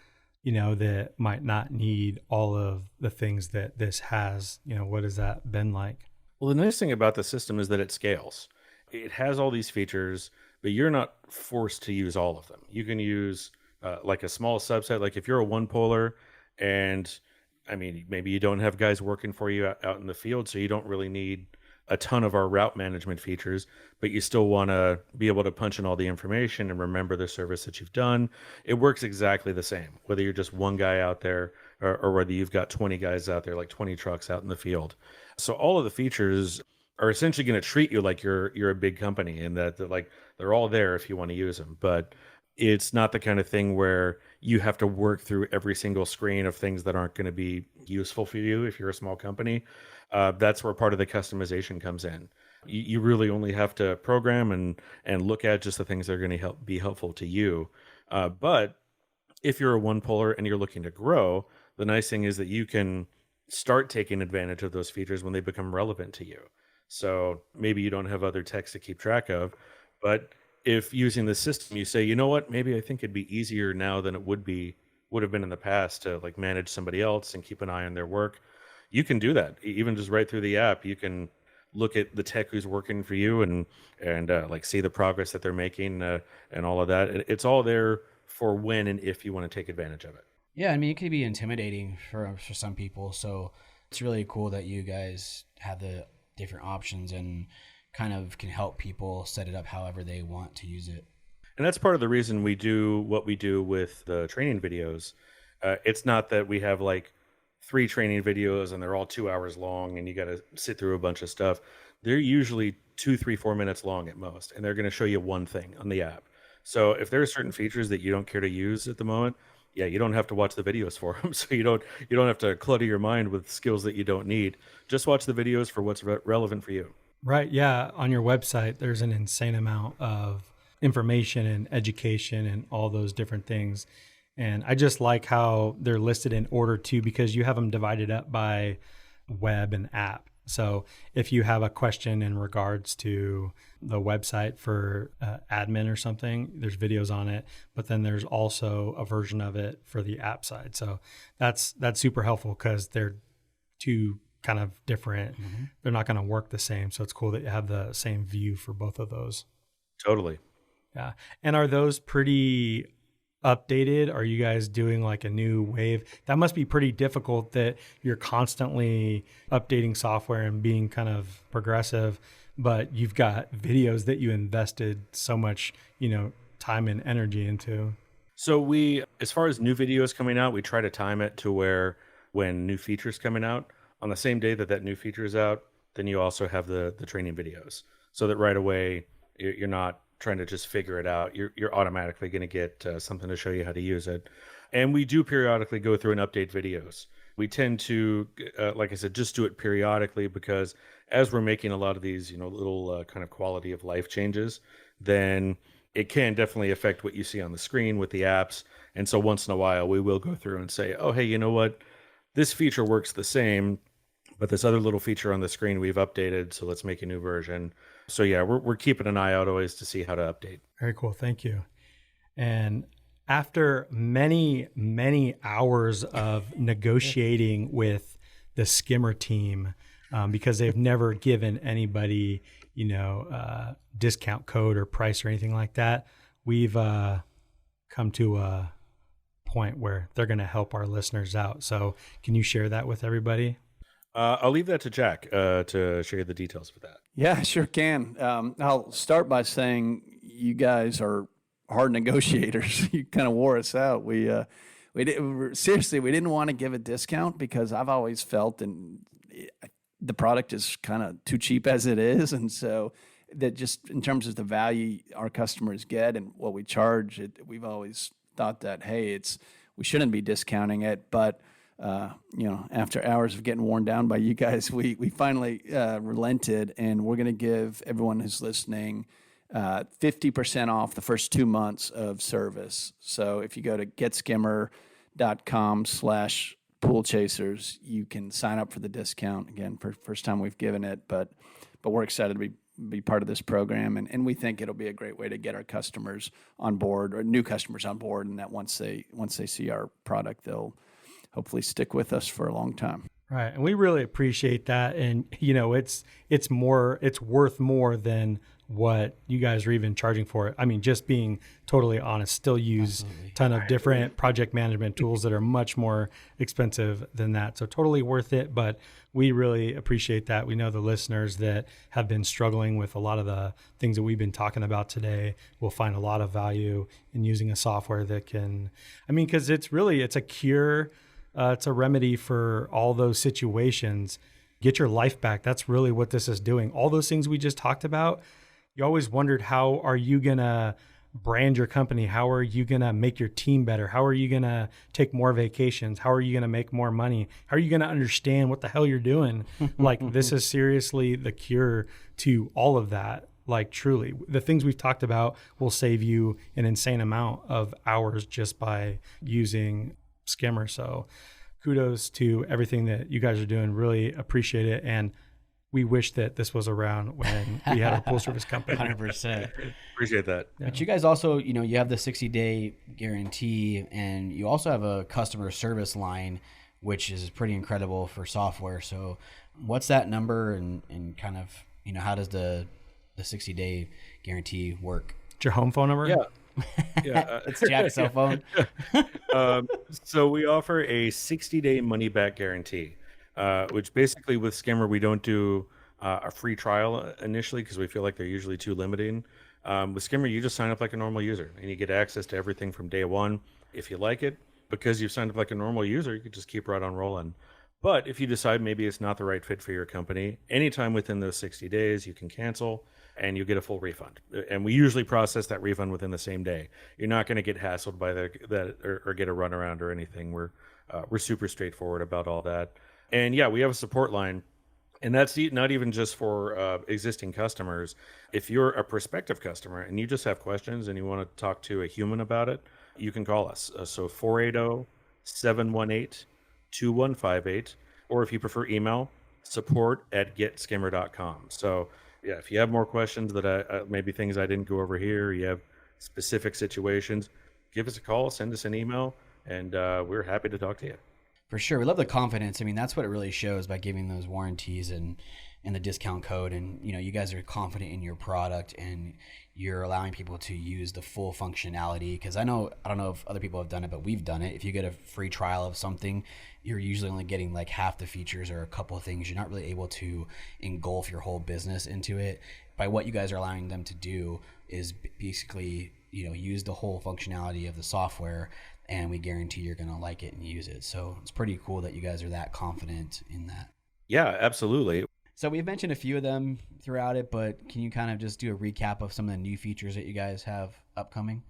that might not need all of the things that this has? What has that been like? Well, the nice thing about the system is that it scales. It has all these features, but you're not forced to use all of them. You can use like a small subset. Like if you're a one poller and maybe you don't have guys working for you out in the field, so you don't really need a ton of our route management features, but you still want to be able to punch in all the information and remember the service that you've done. It works exactly the same, whether you're just one guy out there or whether you've got 20 guys out there, like 20 trucks out in the field. So all of the features are essentially going to treat you like you're a big company, and that they're all there if you want to use them. But it's not the kind of thing where you have to work through every single screen of things that aren't going to be useful for you if you're a small company. That's where part of the customization comes in. You really only have to program and look at just the things that are going to be helpful to you. But if you're a one poller and you're looking to grow, the nice thing is that you can start taking advantage of those features when they become relevant to you. So maybe you don't have other techs to keep track of, but if using the system, you say, you know what, maybe I think it'd be easier now than it would have been in the past to manage somebody else and keep an eye on their work. You can do that even just right through the app. You can look at the tech who's working for you and see the progress that they're making and all of that. It's all there for when and if you want to take advantage of it. Yeah, it could be intimidating for some people. So it's really cool that you guys have the different options and kind of can help people set it up however they want to use it. And that's part of the reason we do what we do with the training videos. It's not that we have 3 training videos and they're all 2 hours long and you got to sit through a bunch of stuff. They're usually 2, 3, 4 minutes long at most, and they're going to show you one thing on the app. So if there are certain features that you don't care to use at the moment, yeah, you don't have to watch the videos for them. So you don't have to clutter your mind with skills that you don't need. Just watch the videos for what's relevant for you. Right. Yeah. On your website, there's an insane amount of information and education and all those different things. And I just like how they're listed in order too, because you have them divided up by web and app. So if you have a question in regards to the website for admin or something, there's videos on it, but then there's also a version of it for the app side. So that's super helpful because they're two kind of different. Mm-hmm. They're not going to work the same. So it's cool that you have the same view for both of those. Totally. Yeah. And are those pretty updated? Are you guys doing a new wave? That must be pretty difficult that you're constantly updating software and being kind of progressive, but you've got videos that you invested so much, time and energy into. So we, as far as new videos coming out, we try to time it to where when new features coming out, on the same day that new feature is out, then you also have the training videos, so that right away you're not trying to just figure it out. You're automatically going to get something to show you how to use it. And we do periodically go through and update videos. We tend to, like I said, just do it periodically because as we're making a lot of these, little kind of quality of life changes, then it can definitely affect what you see on the screen with the apps. And so once in a while, we will go through and say, oh, hey, you know what? This feature works the same, but this other little feature on the screen we've updated, so let's make a new version. So yeah, we're keeping an eye out always to see how to update. Very cool. Thank you. And after many, many hours of negotiating with the Skimmer team, because they've never given anybody, discount code or price or anything like that, we've come to a point where they're going to help our listeners out. So can you share that with everybody? I'll leave that to Jack to share the details of that. Yeah, sure can. I'll start by saying you guys are hard negotiators. You kind of wore us out. Seriously, we didn't want to give a discount because I've always felt the product is kind of too cheap as it is, and so that just in terms of the value our customers get and what we charge, we've always thought that we shouldn't be discounting it, but. After hours of getting worn down by you guys, we finally relented, and we're going to give everyone who's listening 50% off the first 2 months of service. So if you go to getskimmer.com/pool chasers, you can sign up for the discount. Again, for first time we've given it, but we're excited to be part of this program, and we think it'll be a great way to get our customers on board, or new customers on board, and that once they see our product, they'll hopefully stick with us for a long time. Right. And we really appreciate that. And, it's worth more than what you guys are even charging for it. I mean, just being totally honest, still use a ton of different project management tools that are much more expensive than that. So totally worth it. But we really appreciate that. We know the listeners that have been struggling with a lot of the things that we've been talking about today will find a lot of value in using a software that because it's a cure. It's a remedy for all those situations. Get your life back. That's really what this is doing. All those things we just talked about, you always wondered, how are you going to brand your company? How are you going to make your team better? How are you going to take more vacations? How are you going to make more money? How are you going to understand what the hell you're doing? Like, this is seriously the cure to all of that. Like, truly, the things we've talked about will save you an insane amount of hours just by using Skimmer. So kudos to everything that you guys are doing. Really appreciate it. And we wish that this was around when we had a pool service company. 100%. Appreciate that. Yeah. But you guys also, you have the 60-day guarantee, and you also have a customer service line, which is pretty incredible for software. So what's that number, and kind of, how does the 60-day guarantee work? It's your home phone number? Yeah. It's Jack's cell phone. So we offer a 60-day money-back guarantee, which basically with Skimmer, we don't do a free trial initially because we feel like they're usually too limiting. With Skimmer, you just sign up like a normal user, and you get access to everything from day one. If you like it, because you've signed up like a normal user, you can just keep right on rolling. But if you decide maybe it's not the right fit for your company, anytime within those 60 days, you can cancel and you get a full refund. And we usually process that refund within the same day. You're not going to get hassled by that or get a runaround or anything. We're super straightforward about all that. And yeah, we have a support line, and that's not even just for existing customers. If you're a prospective customer and you just have questions and you want to talk to a human about it, you can call us. So 480-718-2158, or if you prefer email, support@getskimmer.com. So yeah, if you have more questions that maybe things I didn't go over here, you have specific situations, give us a call, send us an email, and we're happy to talk to you. For sure. We love the confidence. I mean, that's what it really shows by giving those warranties and the discount code. And, you guys are confident in your product, and you're allowing people to use the full functionality. Because I don't know if other people have done it, but we've done it. If you get a free trial of something, you're usually only getting like half the features or a couple of things. You're not really able to engulf your whole business into it. By what you guys are allowing them to do is basically, use the whole functionality of the software, and we guarantee you're going to like it and use it. So it's pretty cool that you guys are that confident in that. Yeah, absolutely. So we've mentioned a few of them throughout it, but can you kind of just do a recap of some of the new features that you guys have upcoming?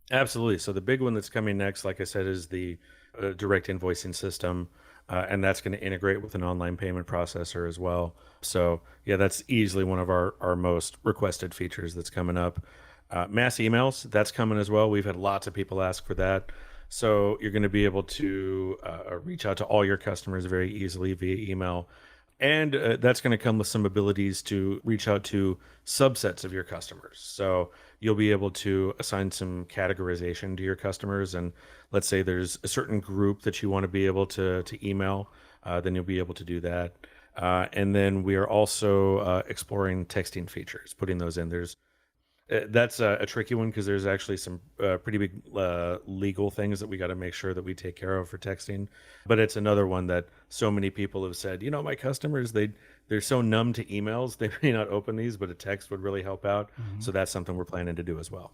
Absolutely. So the big one that's coming next, like I said, is the direct invoicing system, and that's going to integrate with an online payment processor as well. So yeah, that's easily one of our most requested features that's coming up. Mass emails, that's coming as well. We've had lots of people ask for that. So you're going to be able to reach out to all your customers very easily via email. And that's going to come with some abilities to reach out to subsets of your customers. So you'll be able to assign some categorization to your customers. And let's say there's a certain group that you want to be able to email, then you'll be able to do that. And then we are also exploring texting features, putting those in. There's That's a tricky one because there's actually some pretty big legal things that we got to make sure that we take care of for texting. But it's another one that so many people have said, my customers, they're so numb to emails, they may not open these, but a text would really help out. So that's something we're planning to do as well.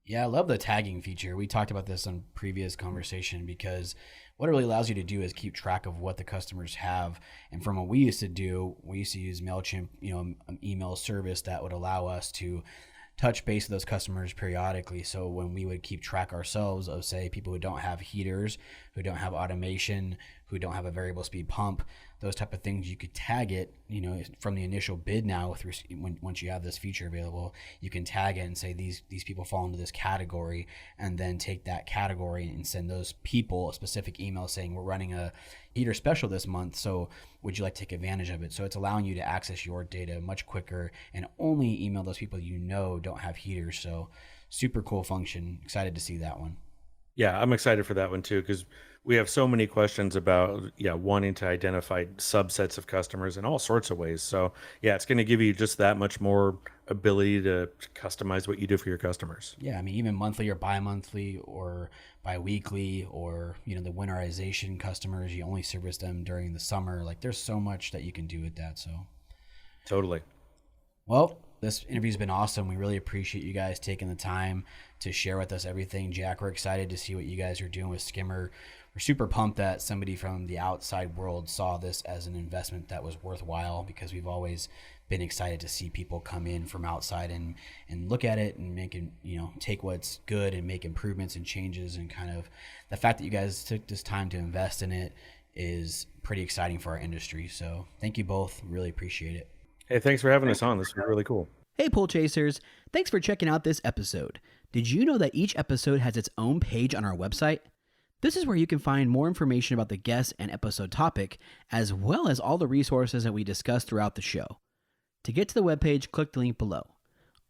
Yeah, I love the tagging feature. We talked about this on previous conversation because what it really allows you to do is keep track of what the customers have. And from what we used to do, we used to use MailChimp, an email service that would allow us to touch base with those customers periodically. So when we would keep track ourselves of, say, people who don't have heaters, who don't have automation, who don't have a variable speed pump, those type of things, you could tag it, from the initial bid now through once you have this feature available, you can tag it and say these people fall into this category, and then take that category and send those people a specific email saying we're running a heater special this month, so would you like to take advantage of it? So it's allowing you to access your data much quicker and only email those people don't have heaters. So super cool function. Excited to see that one. Yeah, I'm excited for that one too, because we have so many questions about wanting to identify subsets of customers in all sorts of ways. So yeah, it's going to give you just that much more ability to customize what you do for your customers. Yeah, I mean, even monthly or bi-monthly or bi-weekly, or the winterization customers, you only service them during the summer. Like, there's so much that you can do with that. So totally. Well, this interview's been awesome. We really appreciate you guys taking the time to share with us everything. Jack, we're excited to see what you guys are doing with Skimmer. We're super pumped that somebody from the outside world saw this as an investment that was worthwhile, because we've always been excited to see people come in from outside and look at it and make it, take what's good and make improvements and changes. And kind of the fact that you guys took this time to invest in it is pretty exciting for our industry. So thank you both. Really appreciate it. Hey, thanks for having us on. This was really cool. Hey, Pool Chasers. Thanks for checking out this episode. Did you know that each episode has its own page on our website? This is where you can find more information about the guest and episode topic, as well as all the resources that we discuss throughout the show. To get to the webpage, click the link below.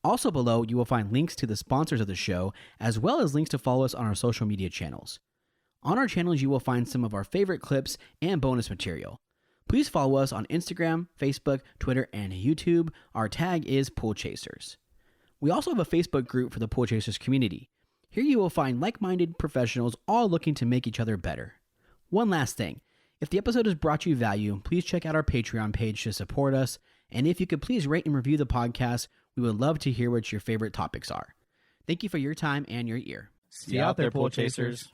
Also below, you will find links to the sponsors of the show, as well as links to follow us on our social media channels. On our channels, you will find some of our favorite clips and bonus material. Please follow us on Instagram, Facebook, Twitter, and YouTube. Our tag is Pool Chasers. We also have a Facebook group for the Pool Chasers community. Here you will find like-minded professionals all looking to make each other better. One last thing. If the episode has brought you value, please check out our Patreon page to support us. And if you could please rate and review the podcast, we would love to hear what your favorite topics are. Thank you for your time and your ear. See you out there, Pool Chasers.